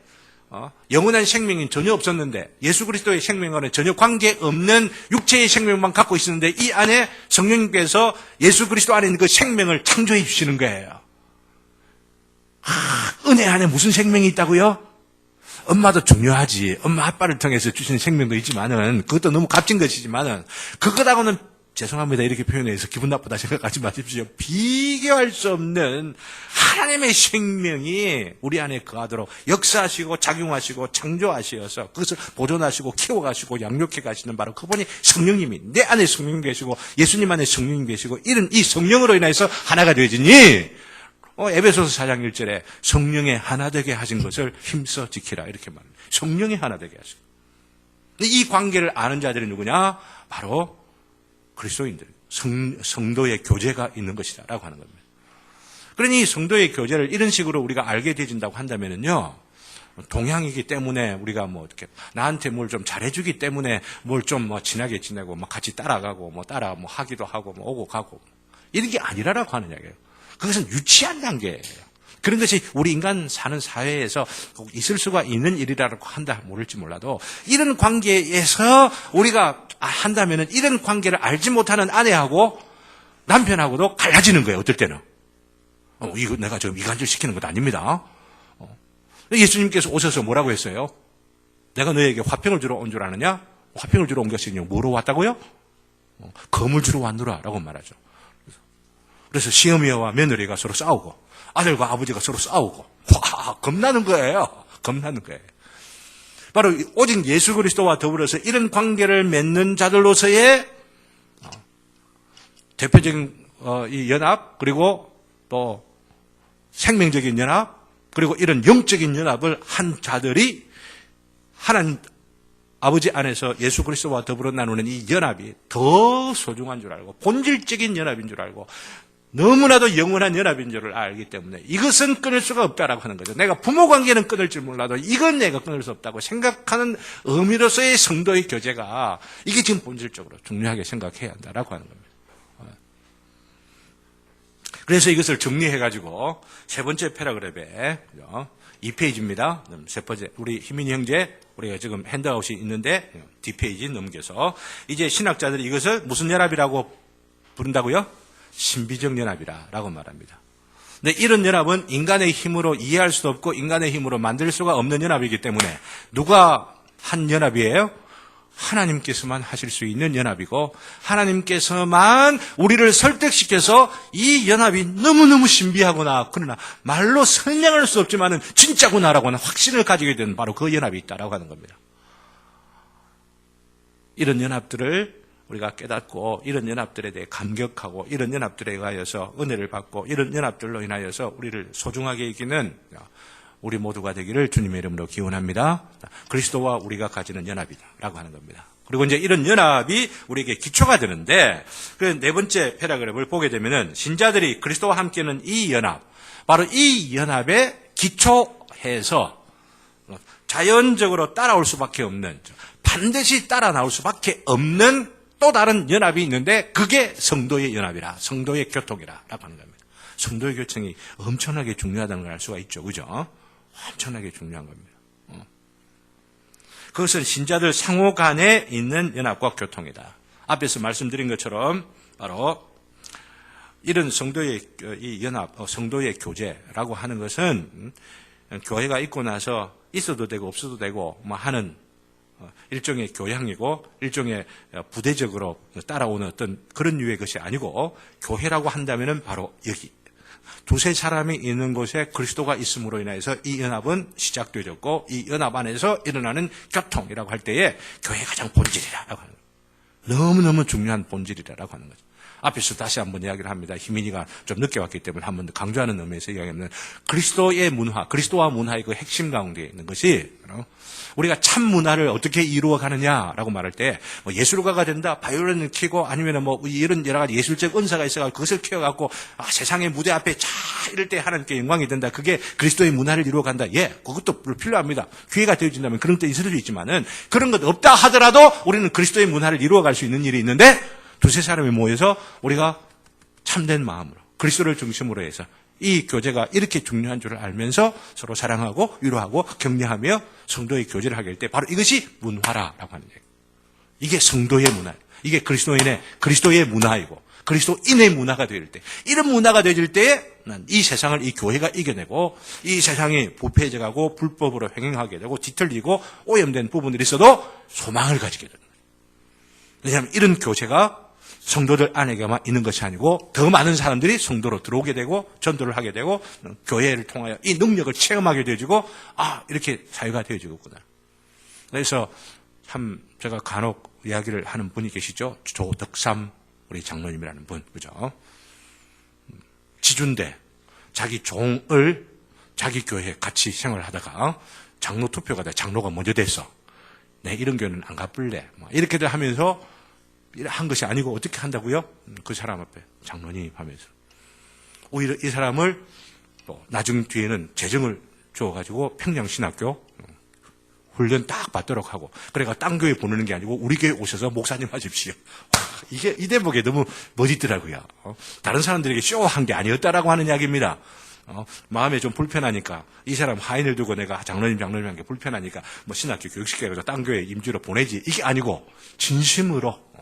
영원한 생명이 전혀 없었는데 예수 그리스도의 생명과는 전혀 관계없는 육체의 생명만 갖고 있었는데 이 안에 성령님께서 예수 그리스도 안에 있는 그 생명을 창조해 주시는 거예요. 은혜 안에 무슨 생명이 있다고요? 엄마도 중요하지. 엄마 아빠를 통해서 주신 생명도 있지만은 그것도 너무 값진 것이지만은 그것하고는 죄송합니다. 이렇게 표현해서 기분 나쁘다 생각하지 마십시오. 비교할 수 없는 하나님의 생명이 우리 안에 거하도록 역사하시고 작용하시고 창조하시어서 그것을 보존하시고 키워가시고 양육해 가시는 바로 그분이 성령님이 내 안에 성령 계시고 예수님 안에 성령님 계시고 이런 이 성령으로 인해서 하나가 되어지니 에베소서 4장 1절에 성령의 하나 되게 하신 것을 힘써 지키라 이렇게 말합니다. 성령의 하나 되게 하시고 이 관계를 아는 자들이 누구냐? 바로 그리스도인들, 성도의 교제가 있는 것이다라고 하는 겁니다. 그러니 성도의 교제를 이런 식으로 우리가 알게 되진다고 한다면은요, 동양이기 때문에 우리가 뭐 어떻게 나한테 뭘 좀 잘해주기 때문에 뭘 좀 뭐 친하게 지내고 뭐 같이 따라가고 뭐 따라 뭐 하기도 하고 뭐 오고 가고 이런 게 아니라라고 하는 이야기예요. 그것은 유치한 단계예요. 그런 것이 우리 인간 사는 사회에서 꼭 있을 수가 있는 일이라고 한다 모를지 몰라도 이런 관계에서 우리가 한다면은 이런 관계를 알지 못하는 아내하고 남편하고도 갈라지는 거예요. 어떨 때는 이거 내가 지금 이간질 시키는 것도 아닙니다. 예수님께서 오셔서 뭐라고 했어요? 내가 너에게 화평을 주러 온 줄 아느냐? 화평을 주러 온 것이 뭐로 왔다고요? 검을 주러 왔노라라고 말하죠. 그래서 시어머니와 며느리가 서로 싸우고 아들과 아버지가 서로 싸우고 겁나는 거예요. 겁나는 거예요. 바로 오직 예수 그리스도와 더불어서 이런 관계를 맺는 자들로서의 대표적인 이 연합 그리고 또 생명적인 연합 그리고 이런 영적인 연합을 한 자들이 하나님 아버지 안에서 예수 그리스도와 더불어 나누는 이 연합이 더 소중한 줄 알고 본질적인 연합인 줄 알고 너무나도 영원한 연합인 줄을 알기 때문에 이것은 끊을 수가 없다라고 하는 거죠. 내가 부모 관계는 끊을 줄 몰라도 이건 내가 끊을 수 없다고 생각하는 의미로서의 성도의 교제가 이게 지금 본질적으로 중요하게 생각해야 한다라고 하는 겁니다. 그래서 이것을 정리해가지고 세 번째 패러그래프에 2페이지입니다. 세 번째 우리 희민이 형제 우리가 지금 핸드아웃이 있는데 뒷페이지 넘겨서 이제 신학자들이 이것을 무슨 연합이라고 부른다고요? 신비적 연합이라고 말합니다. 근데 이런 연합은 인간의 힘으로 이해할 수도 없고 인간의 힘으로 만들 수가 없는 연합이기 때문에 누가 한 연합이에요? 하나님께서만 하실 수 있는 연합이고 하나님께서만 우리를 설득시켜서 이 연합이 너무너무 신비하구나 그러나 말로 설명할 수 없지만은 진짜구나라고 하는 확신을 가지게 되는 바로 그 연합이 있다라고 하는 겁니다. 이런 연합들을 우리가 깨닫고 이런 연합들에 대해 감격하고 이런 연합들에 의하여서 은혜를 받고 이런 연합들로 인하여서 우리를 소중하게 여기는 우리 모두가 되기를 주님의 이름으로 기원합니다. 그리스도와 우리가 가지는 연합이다라고 하는 겁니다. 그리고 이제 이런 연합이 우리에게 기초가 되는데, 그 네 번째 패러그래프를 보게 되면은 신자들이 그리스도와 함께는 이 연합, 바로 이 연합에 기초해서 자연적으로 따라올 수밖에 없는, 반드시 따라 나올 수밖에 없는 또 다른 연합이 있는데, 그게 성도의 연합이라, 성도의 교통이라라고 하는 겁니다. 성도의 교통이 엄청나게 중요하다는 걸 알 수가 있죠. 그죠? 엄청나게 중요한 겁니다. 그것은 신자들 상호 간에 있는 연합과 교통이다. 앞에서 말씀드린 것처럼 바로 이런 성도의 이 연합, 성도의 교제라고 하는 것은 교회가 있고 나서 있어도 되고 없어도 되고 뭐 하는 일종의 교양이고 일종의 부대적으로 따라오는 어떤 그런 류의 것이 아니고, 교회라고 한다면은 바로 여기 두세 사람이 있는 곳에 그리스도가 있음으로 인해서 이 연합은 시작되었고, 이 연합 안에서 일어나는 교통이라고 할 때에 교회가 가장 본질이라고 하는 거예요. 너무너무 중요한 본질이라고 하는 거죠. 앞에서 다시 한번 이야기를 합니다. 희민이가 좀 늦게 왔기 때문에 한번 더 강조하는 의미에서 이야기하면, 그리스도의 문화, 그리스도와 문화의 그 핵심 가운데 있는 것이, 우리가 참 문화를 어떻게 이루어 가느냐라고 말할 때, 뭐 예술가가 된다, 바이올린을 키고, 아니면 뭐 이런 여러 가지 예술적 은사가 있어가지고 그것을 키워갖고, 세상의 무대 앞에 자, 이럴 때 하나님께 영광이 된다. 그게 그리스도의 문화를 이루어 간다. 예, 그것도 필요합니다. 기회가 되어진다면 그런 때 있을 수 있지만은, 그런 것 없다 하더라도 우리는 그리스도의 문화를 이루어 갈 수 있는 일이 있는데, 두세 사람이 모여서 우리가 참된 마음으로 그리스도를 중심으로 해서 이 교제가 이렇게 중요한 줄을 알면서 서로 사랑하고 위로하고 격려하며 성도의 교제를 하게 될 때, 바로 이것이 문화라고 하는 얘기예요. 이게 성도의 문화, 이게 그리스도의 문화이고 그리스도인의 문화가 되어질 때, 이런 문화가 되어질 때에 이 세상을 이 교회가 이겨내고, 이 세상이 부패해져가고 불법으로 횡행하게 되고 뒤틀리고 오염된 부분들이 있어도 소망을 가지게 됩니다. 왜냐하면 이런 교제가 성도들 안에게만 있는 것이 아니고 더 많은 사람들이 성도로 들어오게 되고 전도를 하게 되고 교회를 통하여 이 능력을 체험하게 되어지고, 이렇게 사회가 되어지겠구나. 그래서 참 제가 간혹 이야기를 하는 분이 계시죠. 조덕삼 우리 장로님이라는 분, 그죠? 지준대 자기 종을 자기 교회에 같이 생활하다가 장로 투표가 돼, 장로가 먼저 됐어. 내 이런 교회는 안 가볼래. 이렇게들 하면서 한 것이 아니고 어떻게 한다고요? 그 사람 앞에 장로님 하면서 오히려 이 사람을 또 나중 뒤에는 재정을 줘가지고 평양신학교 훈련 딱 받도록 하고, 그래가 딴 교회 보내는 게 아니고 우리 교회 오셔서 목사님 하십시오. 이게 이 대목에 너무 멋있더라고요. 다른 사람들에게 쇼한 게 아니었다라고 하는 이야기입니다. 마음에 좀 불편하니까 이 사람 하인을 두고 내가 장로님 한 게 불편하니까 뭐 신학교 교육시켜서 딴 교회 임주로 보내지, 이게 아니고 진심으로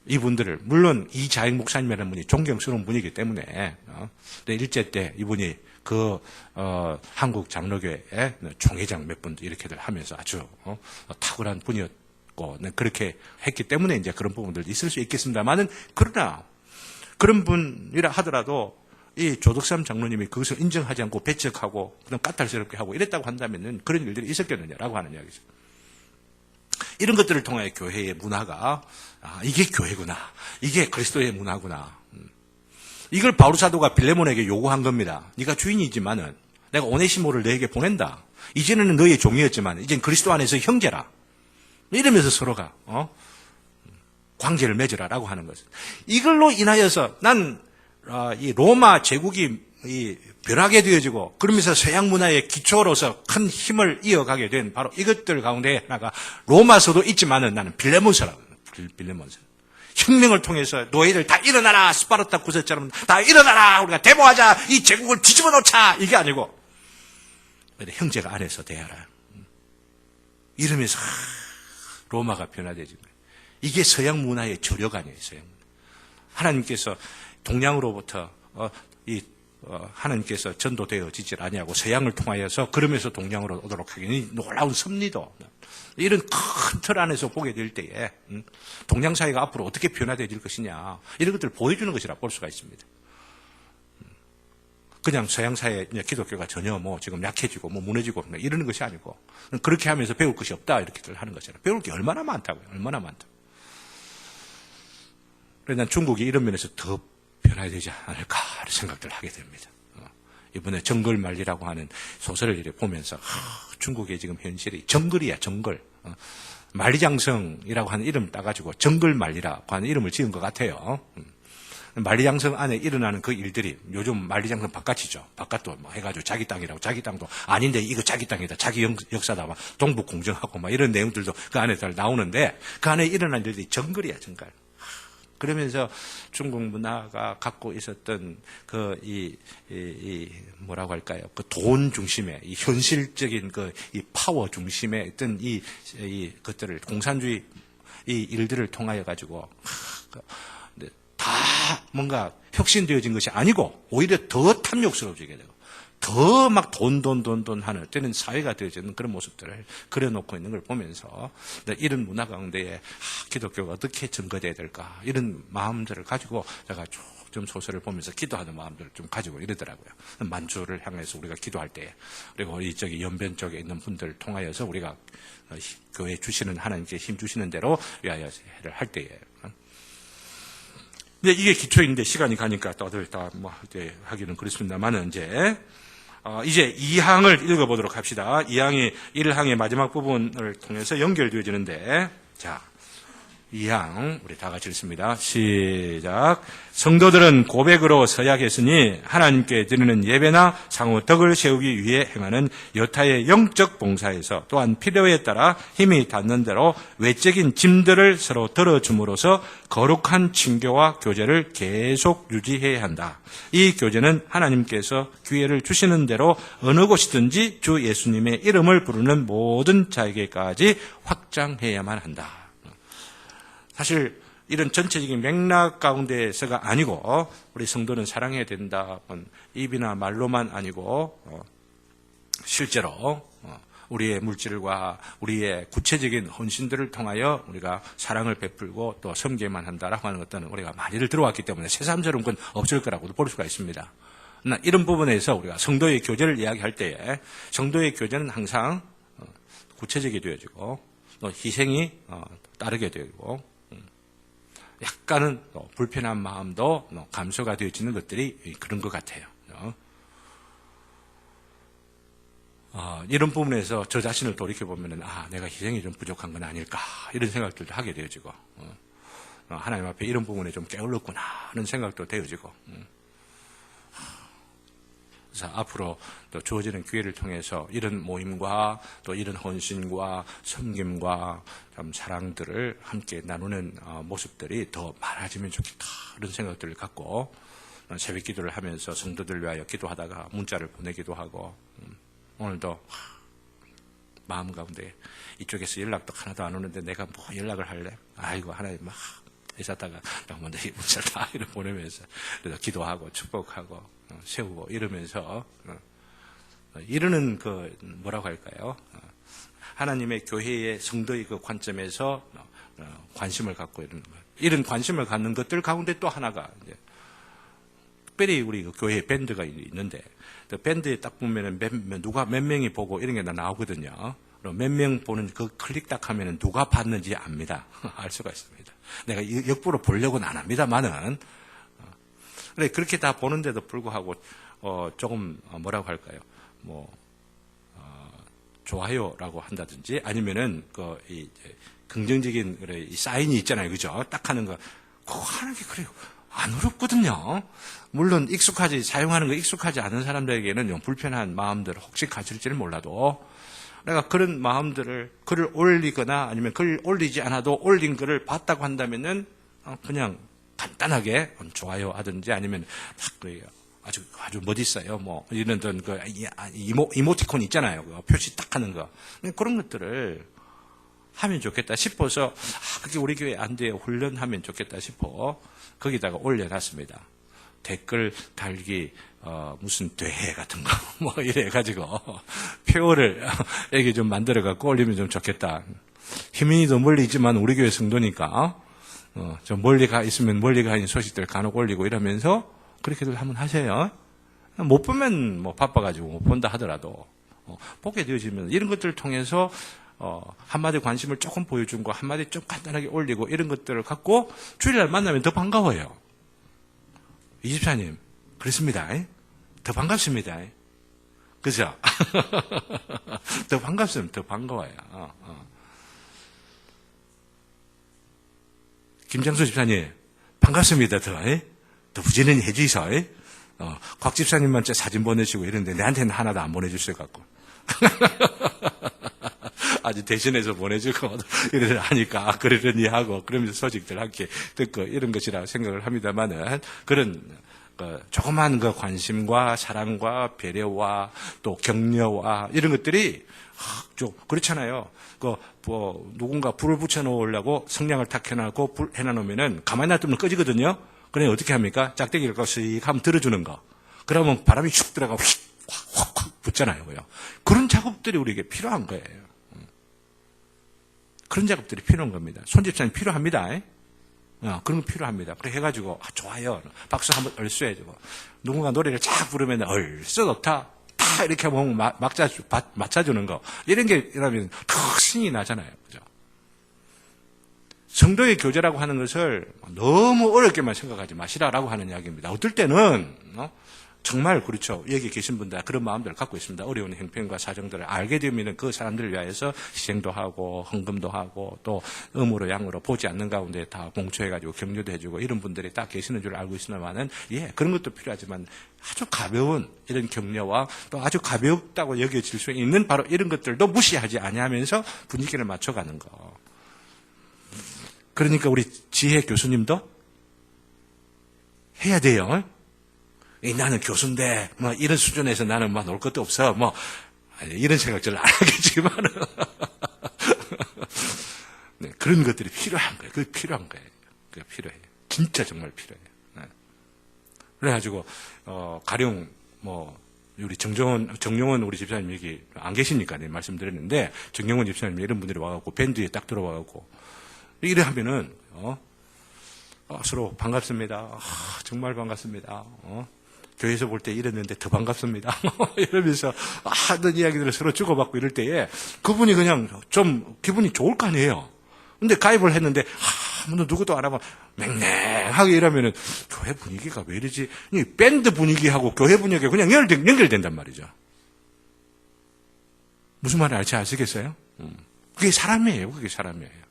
이분들을, 물론 이자익 목사님이라는 분이 존경스러운 분이기 때문에 일제 때 이분이 한국 장로교회 총회장 몇 분도 이렇게들 하면서 아주 탁월한 분이었고 그렇게 했기 때문에 이제 그런 부분들도 있을 수 있겠습니다만은, 그러나 그런 분이라 하더라도 이 조덕삼 장로님이 그것을 인정하지 않고 배척하고 그런 까탈스럽게 하고 이랬다고 한다면은 그런 일들이 있었겠느냐라고 하는 이야기죠. 이런 것들을 통해 교회의 문화가, 이게 교회구나, 이게 그리스도의 문화구나. 이걸 바울 사도가 빌레몬에게 요구한 겁니다. 네가 주인이지만은 내가 오네시모를 너에게 보낸다. 이제는 너의 종이었지만 이젠 그리스도 안에서 형제라. 이러면서 서로가 관계를 맺으라라고 하는 것은, 이걸로 인하여서 이 로마 제국이 변하게 되어지고, 그러면서 서양 문화의 기초로서 큰 힘을 이어가게 된 바로 이것들 가운데 하나가 로마서도 있지만은 나는 빌레몬서라고 해요. 빌레몬서. 혁명을 통해서 노예들 다 일어나라, 스파르타 구세처럼 다 일어나라, 우리가 대모하자, 이 제국을 뒤집어 놓자, 이게 아니고 형제가 안에서 대하라. 이러면서 로마가 변화되지. 이게 서양 문화의 저력 아니에요. 서양 문화. 하나님께서 동양으로부터 하나님께서 전도되어지질 아니하고 서양을 통하여서 그러면서 동양으로 오도록 하기는 놀라운 섭리도, 이런 큰 틀 안에서 보게 될 때에 동양 사회가 앞으로 어떻게 변화되어질 것이냐, 이런 것들을 보여주는 것이라 볼 수가 있습니다. 그냥 서양 사회 기독교가 전혀 지금 약해지고 무너지고 이러는 것이 아니고, 그렇게 하면서 배울 것이 없다 이렇게들 하는 것이라, 배울 게 얼마나 많다고요. 얼마나 많다. 그래서 난 중국이 이런 면에서 더 변화되지 않을까 생각들을 하게 됩니다. 이번에 정글만리라고 하는 소설을 이렇게 보면서 중국의 지금 현실이 정글이야, 정글. 만리장성이라고 하는 이름을 따가지고 정글만리라고 하는 이름을 지은 것 같아요. 만리장성 안에 일어나는 그 일들이 요즘 만리장성 바깥이죠. 바깥도 뭐 해가지고 자기 땅이라고, 자기 땅도 아닌데 이거 자기 땅이다, 자기 역사다, 막 동북공정하고 막 이런 내용들도 그 안에 잘 나오는데 그 안에 일어난 일들이 정글이야, 정글. 그러면서 중국 문화가 갖고 있었던 뭐라고 할까요? 그 돈 중심의, 이 현실적인 이 파워 중심의 어떤 이 것들을, 공산주의 이 일들을 통하여 가지고, 다 뭔가 혁신되어진 것이 아니고, 오히려 더 탐욕스러워지게 되고, 더 막 돈 하는 때는 사회가 되어지는 그런 모습들을 그려놓고 있는 걸 보면서 이런 문화 가운데에 기독교가 어떻게 증거되어야 될까 이런 마음들을 가지고 제가 좀 소설을 보면서 기도하는 마음들을 좀 가지고 이러더라고요. 만주를 향해서 우리가 기도할 때, 그리고 이쪽에 연변 쪽에 있는 분들을 통하여서 우리가 교회 주시는, 하나님께 힘 주시는 대로 위하여를 할 때에. 근데 이게 기초인데 시간이 가니까 다들 하기는 그렇습니다만은 이제 2항을 읽어보도록 합시다. 2항이 1항의 마지막 부분을 통해서 연결되어지는데, 자, 2항 우리 다 같이 읽습니다. 시작. 성도들은 고백으로 서약했으니 하나님께 드리는 예배나 상호 덕을 세우기 위해 행하는 여타의 영적 봉사에서 또한 필요에 따라 힘이 닿는 대로 외적인 짐들을 서로 들어줌으로써 거룩한 친교와 교제를 계속 유지해야 한다. 이 교제는 하나님께서 기회를 주시는 대로 어느 곳이든지 주 예수님의 이름을 부르는 모든 자에게까지 확장해야만 한다. 사실 이런 전체적인 맥락 가운데서가 아니고, 우리 성도는 사랑해야 된다, 입이나 말로만 아니고 실제로 우리의 물질과 우리의 구체적인 헌신들을 통하여 우리가 사랑을 베풀고 또 섬기만 한다라고 하는 것들은 우리가 많이들 들어왔기 때문에 새삼스러운 건 없을 거라고도 볼 수가 있습니다. 이런 부분에서 우리가 성도의 교제를 이야기할 때에 성도의 교제는 항상 구체적이 되어지고 또 희생이 따르게 되고 약간은 불편한 마음도 감소가 되어지는 것들이 그런 것 같아요. 이런 부분에서 저 자신을 돌이켜보면 내가 희생이 좀 부족한 건 아닐까 이런 생각들도 하게 되어지고 하나님 앞에 이런 부분에 좀 게을렀구나 하는 생각도 되어지고 그래서 앞으로 또 주어지는 기회를 통해서 이런 모임과 또 이런 헌신과 섬김과 참 사랑들을 함께 나누는 모습들이 더 많아지면 좋겠다 이런 생각들을 갖고 새벽 기도를 하면서 성도들 위하여 기도하다가 문자를 보내기도 하고 오늘도 마음 가운데 이쪽에서 연락도 하나도 안 오는데 내가 뭐 연락을 할래? 아이고 하나님 막 있었다가 먼저 문자를 다 이렇게 보내면서 그래서 기도하고 축복하고 세우고 이러면서 이러는 뭐라고 할까요? 하나님의 교회의 성도의 그 관점에서 관심을 갖고 이러는 것. 이런 관심을 갖는 것들 가운데 또 하나가 이제 특별히 우리 교회에 밴드가 있는데 밴드에 딱 보면은 누가 몇 명이 보고 이런 게 나오거든요. 몇 명 보는 그 클릭 딱 하면은 누가 봤는지 압니다. 알 수가 있습니다. 내가 역부로 보려고는 안 합니다만은 그래 그렇게 다 보는데도 불구하고 조금 뭐라고 할까요? 좋아요라고 한다든지 아니면은 이 긍정적인 이 사인이 있잖아요, 그죠? 딱 하는 거 그거 하는 게 그래요. 안 어렵거든요. 물론 사용하는 거 익숙하지 않은 사람들에게는 좀 불편한 마음들 혹시 가질지는 몰라도 내가 그런 마음들을 글을 올리거나 아니면 글 올리지 않아도 올린 글을 봤다고 한다면은 그냥 간단하게 좋아요 하든지 아니면 아주 멋있어요. 이런 이모티콘 있잖아요. 표시 딱 하는 거. 그런 것들을 하면 좋겠다 싶어서 그게 우리 교회 안 돼요. 훈련하면 좋겠다 싶어 거기다가 올려놨습니다. 댓글 달기 무슨 대회 같은 거 이래 가지고 표를 이렇게 좀 만들어 갖고 올리면 좀 좋겠다. 희민이 더 멀리 있지만 우리 교회 성도니까 좀 멀리 가 있으면 멀리 가 있는 소식들 간혹 올리고 이러면서 그렇게들 한번 하세요. 못 보면 바빠가지고 못 본다 하더라도 보게 되어지면 이런 것들을 통해서 한마디 관심을 조금 보여준 거 한마디 좀 간단하게 올리고 이런 것들을 갖고 주일날 만나면 더 반가워요. 이집사님 그렇습니다. 더 반갑습니다. 그죠? 더 반갑습니다. 더 반가워요. 김장수 집사님, 반갑습니다. 더 부지런히 해주이소. 곽 집사님만 사진 보내시고 이런데 내한테는 하나도 안 보내주실 것 같고. 아주 대신해서 보내주고, 이래 하니까, 그러려니 하고, 그러면서 소식들 함께 듣고, 이런 것이라고 생각을 합니다만은, 그런, 조그만 관심과 사랑과 배려와 또 격려와 이런 것들이 좀 그렇잖아요. 누군가 불을 붙여놓으려고 성냥을 탁 해놔고 불 해놔놓으면은 가만히 놔두면 꺼지거든요. 그래 어떻게 합니까? 짝대기를 쓱 하면 들어주는 거. 그러면 바람이 슉 들어가고 확 붙잖아요. 그런 작업들이 우리에게 필요한 거예요. 그런 작업들이 필요한 겁니다. 손집사님 필요합니다. 그런 거 필요합니다. 그래 해가지고 좋아요. 박수 한번 얼쑤 해주고 누군가 노래를 쫙 부르면 얼쑤 좋다. 다 이렇게 보면 맞춰주는 거 이런 게 이러면 더 신이 나잖아요. 그죠? 성도의 교제라고 하는 것을 너무 어렵게만 생각하지 마시라라고 하는 이야기입니다. 어떨 때는 정말 그렇죠. 여기 계신 분들 그런 마음들을 갖고 있습니다. 어려운 형편과 사정들을 알게 되면 그 사람들을 위해서 희생도 하고 헌금도 하고 또 음으로 양으로 보지 않는 가운데 다 봉초해가지고 격려도 해주고 이런 분들이 딱 계시는 줄 알고 있으나마는 그런 것도 필요하지만 아주 가벼운 이런 격려와 또 아주 가볍다고 여겨질 수 있는 바로 이런 것들도 무시하지 아니하면서 분위기를 맞춰가는 거. 그러니까 우리 지혜 교수님도 해야 돼요. 나는 교수인데, 이런 수준에서 나는 놀 것도 없어. 이런 생각 잘 안 하겠지만은. 네, 그런 것들이 필요한 거예요. 그게 필요한 거예요. 그게 필요해요. 진짜 정말 필요해요. 네. 그래가지고, 가령, 우리 정용원 우리 집사님 여기 안 계시니까 네, 말씀드렸는데, 정용원 집사님 이런 분들이 와갖고, 밴드에 딱 들어와갖고, 이래 하면은, 서로 반갑습니다. 정말 반갑습니다. 교회에서 볼 때 이랬는데 더 반갑습니다. 이러면서 하던 이야기들을 서로 주고받고 이럴 때에 그분이 그냥 좀 기분이 좋을 거 아니에요. 근데 가입을 했는데 아무도 누구도 안 하고 맹맹하게 이러면은 교회 분위기가 왜 이러지? 이 밴드 분위기하고 교회 분위기가 그냥 연결된단 말이죠. 무슨 말인지 아시겠어요? 그게 사람이에요. 그게 사람이에요.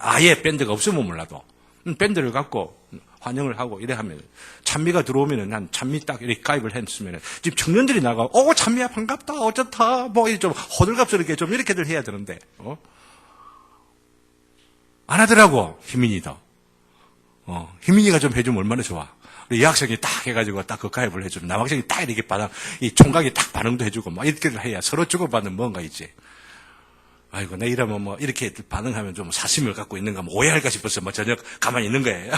아예 밴드가 없으면 몰라도 밴드를 갖고 환영을 하고 이래 하면 찬미가 들어오면은 난 찬미 딱 이렇게 가입을 했으면은 지금 청년들이 나가고 찬미야 반갑다 어쩌다 좀 호들갑스럽게 좀 이렇게들 해야 되는데 안 하더라고. 희민이도 희민이가 좀 해주면 얼마나 좋아. 우리 여학생이 딱 해가지고 딱 그 가입을 해주면 남학생이 딱 이렇게 이 총각이 딱 반응도 해주고 막 이렇게들 해야 서로 주고받는 뭔가 있지. 아이고, 내 이러면 이렇게 반응하면 좀 사심을 갖고 있는가, 오해할까 싶어서 전혀 가만히 있는 거예요.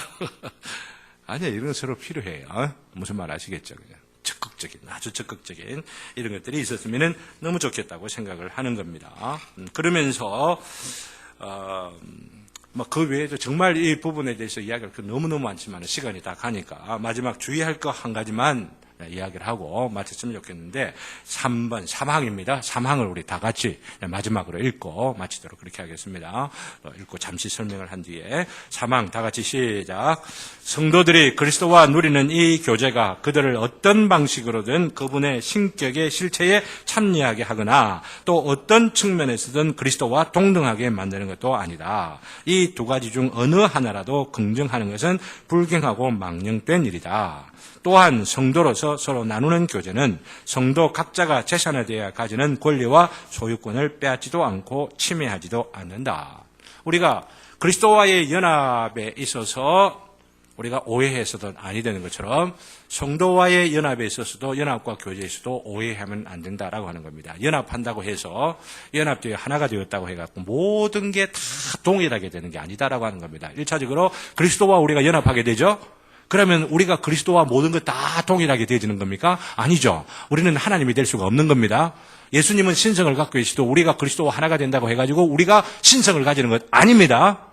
아니야, 이런 건 서로 필요해요. 무슨 말 아시겠죠? 그냥 적극적인, 아주 적극적인 이런 것들이 있었으면 너무 좋겠다고 생각을 하는 겁니다. 그러면서, 그 외에도 정말 이 부분에 대해서 이야기할 거 너무너무 많지만 시간이 다 가니까 마지막 주의할 거 한 가지만 이야기를 하고 마쳤으면 좋겠는데 3번 3항입니다. 3항을 우리 다 같이 마지막으로 읽고 마치도록 그렇게 하겠습니다. 읽고 잠시 설명을 한 뒤에 3항 다 같이 시작. 성도들이 그리스도와 누리는 이 교제가 그들을 어떤 방식으로든 그분의 신격의 실체에 참여하게 하거나 또 어떤 측면에서든 그리스도와 동등하게 만드는 것도 아니다. 이 두 가지 중 어느 하나라도 긍정하는 것은 불경하고 망령된 일이다. 또한 성도로서 서로 나누는 교제는 성도 각자가 재산에 대해 가지는 권리와 소유권을 빼앗지도 않고 침해하지도 않는다. 우리가 그리스도와의 연합에 있어서 우리가 오해해서도 아니 되는 것처럼 성도와의 연합에 있어서도 연합과 교제에 있어도 오해하면 안 된다라고 하는 겁니다. 연합한다고 해서 연합되어 하나가 되었다고 해갖고 모든 게 다 동일하게 되는 게 아니다라고 하는 겁니다. 1차적으로 그리스도와 우리가 연합하게 되죠. 그러면 우리가 그리스도와 모든 것 다 동일하게 되어지는 겁니까? 아니죠. 우리는 하나님이 될 수가 없는 겁니다. 예수님은 신성을 갖고 계시도 우리가 그리스도와 하나가 된다고 해가지고 우리가 신성을 가지는 것 아닙니다.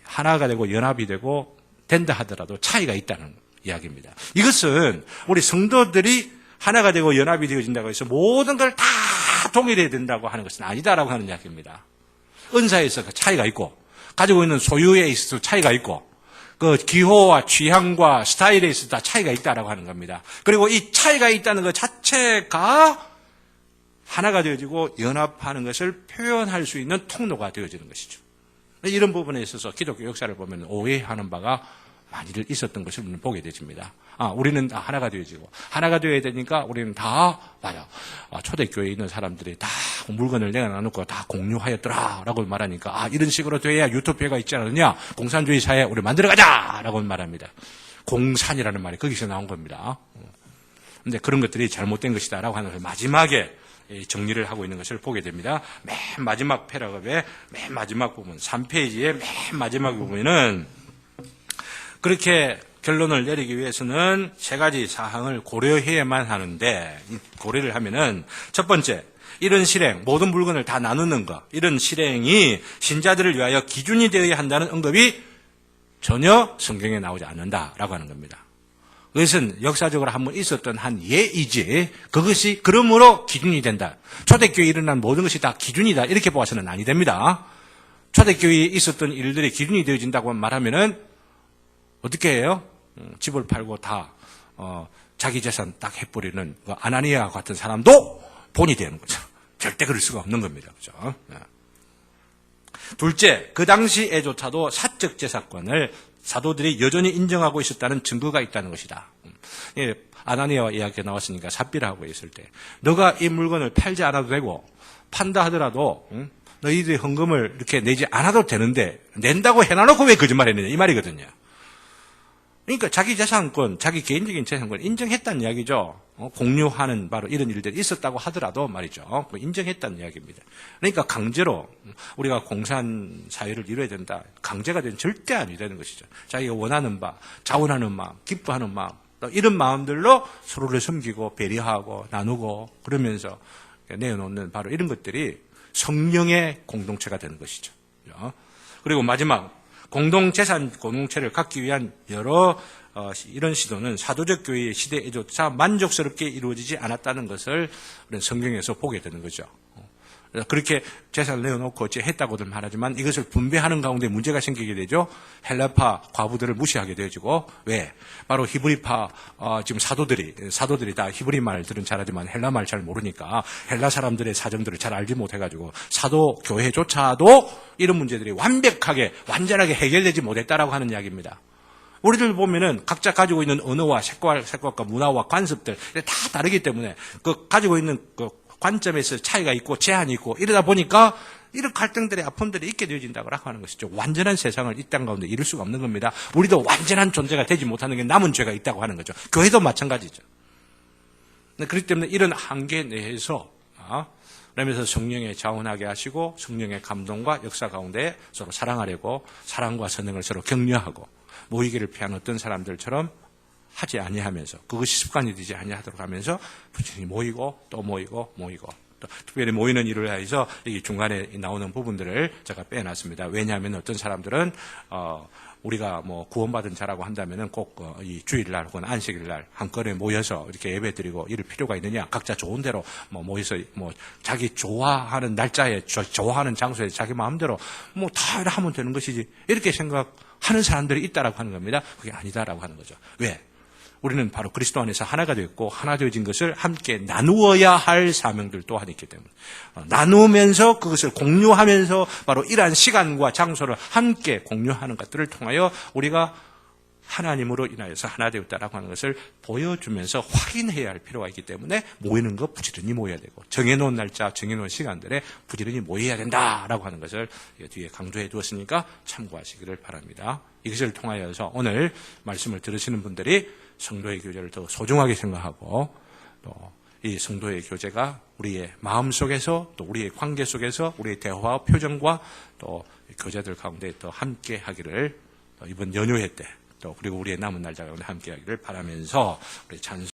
하나가 되고 연합이 되고 된다 하더라도 차이가 있다는 이야기입니다. 이것은 우리 성도들이 하나가 되고 연합이 되어진다고 해서 모든 걸 다 동일해야 된다고 하는 것은 아니다라고 하는 이야기입니다. 은사에서 차이가 있고 가지고 있는 소유에 있어서 차이가 있고 그 기호와 취향과 스타일에 있어서 다 차이가 있다라고 하는 겁니다. 그리고 이 차이가 있다는 것 자체가 하나가 되어지고 연합하는 것을 표현할 수 있는 통로가 되어지는 것이죠. 이런 부분에 있어서 기독교 역사를 보면 오해하는 바가 많이들 있었던 것을 우리는 보게 되집니다. 우리는 다 하나가 되어지고, 하나가 되어야 되니까 우리는 다, 맞아. 초대교회에 있는 사람들이 다 물건을 내가 나누고 다 공유하였더라. 라고 말하니까, 이런 식으로 돼야 유토피아가 있지 않느냐? 공산주의 사회 우리 만들어가자! 라고 말합니다. 공산이라는 말이 거기서 나온 겁니다. 근데 그런 것들이 잘못된 것이다. 라고 하는 것을 마지막에 정리를 하고 있는 것을 보게 됩니다. 맨 마지막 패러그래프의 맨 마지막 부분, 3페이지의 맨 마지막 부분은 그렇게 결론을 내리기 위해서는 세 가지 사항을 고려해야만 하는데, 고려를 하면은 첫 번째, 이런 실행, 모든 물건을 다 나누는 것, 이런 실행이 신자들을 위하여 기준이 되어야 한다는 언급이 전혀 성경에 나오지 않는다라고 하는 겁니다. 그것은 역사적으로 한번 있었던 한 예이지, 그것이 그러므로 기준이 된다. 초대교회에 일어난 모든 것이 다 기준이다. 이렇게 보아서는 아니 됩니다. 초대교회에 있었던 일들이 기준이 되어진다고 말하면은 어떻게 해요? 집을 팔고 다 자기 재산 딱 해버리는 아나니아 같은 사람도 본이 되는 거죠. 절대 그럴 수가 없는 겁니다. 그죠? 둘째, 그 당시에조차도 사적 재산권을 사도들이 여전히 인정하고 있었다는 증거가 있다는 것이다. 아나니아와 이야기가 나왔으니까 삽비를 하고 있을 때 너가 이 물건을 팔지 않아도 되고 판다 하더라도 너희들이 헌금을 이렇게 내지 않아도 되는데 낸다고 해놔놓고 왜 거짓말했느냐 이 말이거든요. 그러니까 자기 재산권, 자기 개인적인 재산권을 인정했다는 이야기죠. 공유하는 바로 이런 일들이 있었다고 하더라도 말이죠. 인정했다는 이야기입니다. 그러니까 강제로 우리가 공산 사회를 이루어야 된다. 강제가 되는 절대 아니 되는 것이죠. 자기가 원하는 바, 자원하는 마음, 기뻐하는 마음, 이런 마음들로 서로를 섬기고 배려하고 나누고 그러면서 내어놓는 바로 이런 것들이 성령의 공동체가 되는 것이죠. 그리고 마지막 공동재산 공동체를 갖기 위한 여러 이런 시도는 사도적 교회의 시대에조차 만족스럽게 이루어지지 않았다는 것을 우리는 성경에서 보게 되는 거죠. 그렇게 재산을 내어놓고 어째 했다고들 말하지만 이것을 분배하는 가운데 문제가 생기게 되죠. 헬라파 과부들을 무시하게 되어지고 왜? 바로 히브리파 지금 사도들이 다 히브리 말들은 잘하지만 헬라 말 잘 모르니까 헬라 사람들의 사정들을 잘 알지 못해가지고 사도 교회조차도 이런 문제들이 완전하게 해결되지 못했다라고 하는 이야기입니다. 우리들 보면은 각자 가지고 있는 언어와 색깔과 문화와 관습들 다 다르기 때문에 그 가지고 있는 그 관점에서 차이가 있고 제한이 있고 이러다 보니까 이런 갈등들의 아픔들이 있게 되어진다고 하는 것이죠. 완전한 세상을 이 땅 가운데 이룰 수가 없는 겁니다. 우리도 완전한 존재가 되지 못하는 게 남은 죄가 있다고 하는 거죠. 교회도 마찬가지죠. 그렇기 때문에 이런 한계 내에서 그러면서 성령에 자원하게 하시고 성령의 감동과 역사 가운데 서로 사랑하려고 사랑과 선행을 서로 격려하고 모이기를 피한 어떤 사람들처럼 하지 아니하면서 그것이 습관이 되지 아니하도록 하면서 부지런히 모이고 또 특별히 모이는 일을 위해서 이 중간에 나오는 부분들을 제가 빼놨습니다. 왜냐하면 어떤 사람들은 우리가 뭐 구원받은 자라고 한다면은 꼭 이 주일날 혹은 안식일날 한꺼번에 모여서 이렇게 예배드리고 이럴 필요가 있느냐? 각자 좋은 대로 모여서 자기 좋아하는 날짜에 좋아하는 장소에 자기 마음대로 다 하면 되는 것이지 이렇게 생각하는 사람들이 있다라고 하는 겁니다. 그게 아니다라고 하는 거죠. 왜? 우리는 바로 그리스도 안에서 하나가 되었고 하나 되어진 것을 함께 나누어야 할 사명들 또한 있기 때문에 나누면서 그것을 공유하면서 바로 이러한 시간과 장소를 함께 공유하는 것들을 통하여 우리가 하나님으로 인하여서 하나 되었다라고 하는 것을 보여주면서 확인해야 할 필요가 있기 때문에 모이는 것 부지런히 모여야 되고 정해놓은 날짜, 정해놓은 시간들에 부지런히 모여야 된다라고 하는 것을 뒤에 강조해 두었으니까 참고하시기를 바랍니다. 이것을 통하여서 오늘 말씀을 들으시는 분들이 성도의 교제를 더 소중하게 생각하고 또 이 성도의 교제가 우리의 마음 속에서 또 우리의 관계 속에서 우리의 대화와 표정과 또 교제들 가운데 또 함께 하기를 이번 연휴회 때 또 그리고 우리의 남은 날짜 가운데 함께 하기를 바라면서 우리 찬송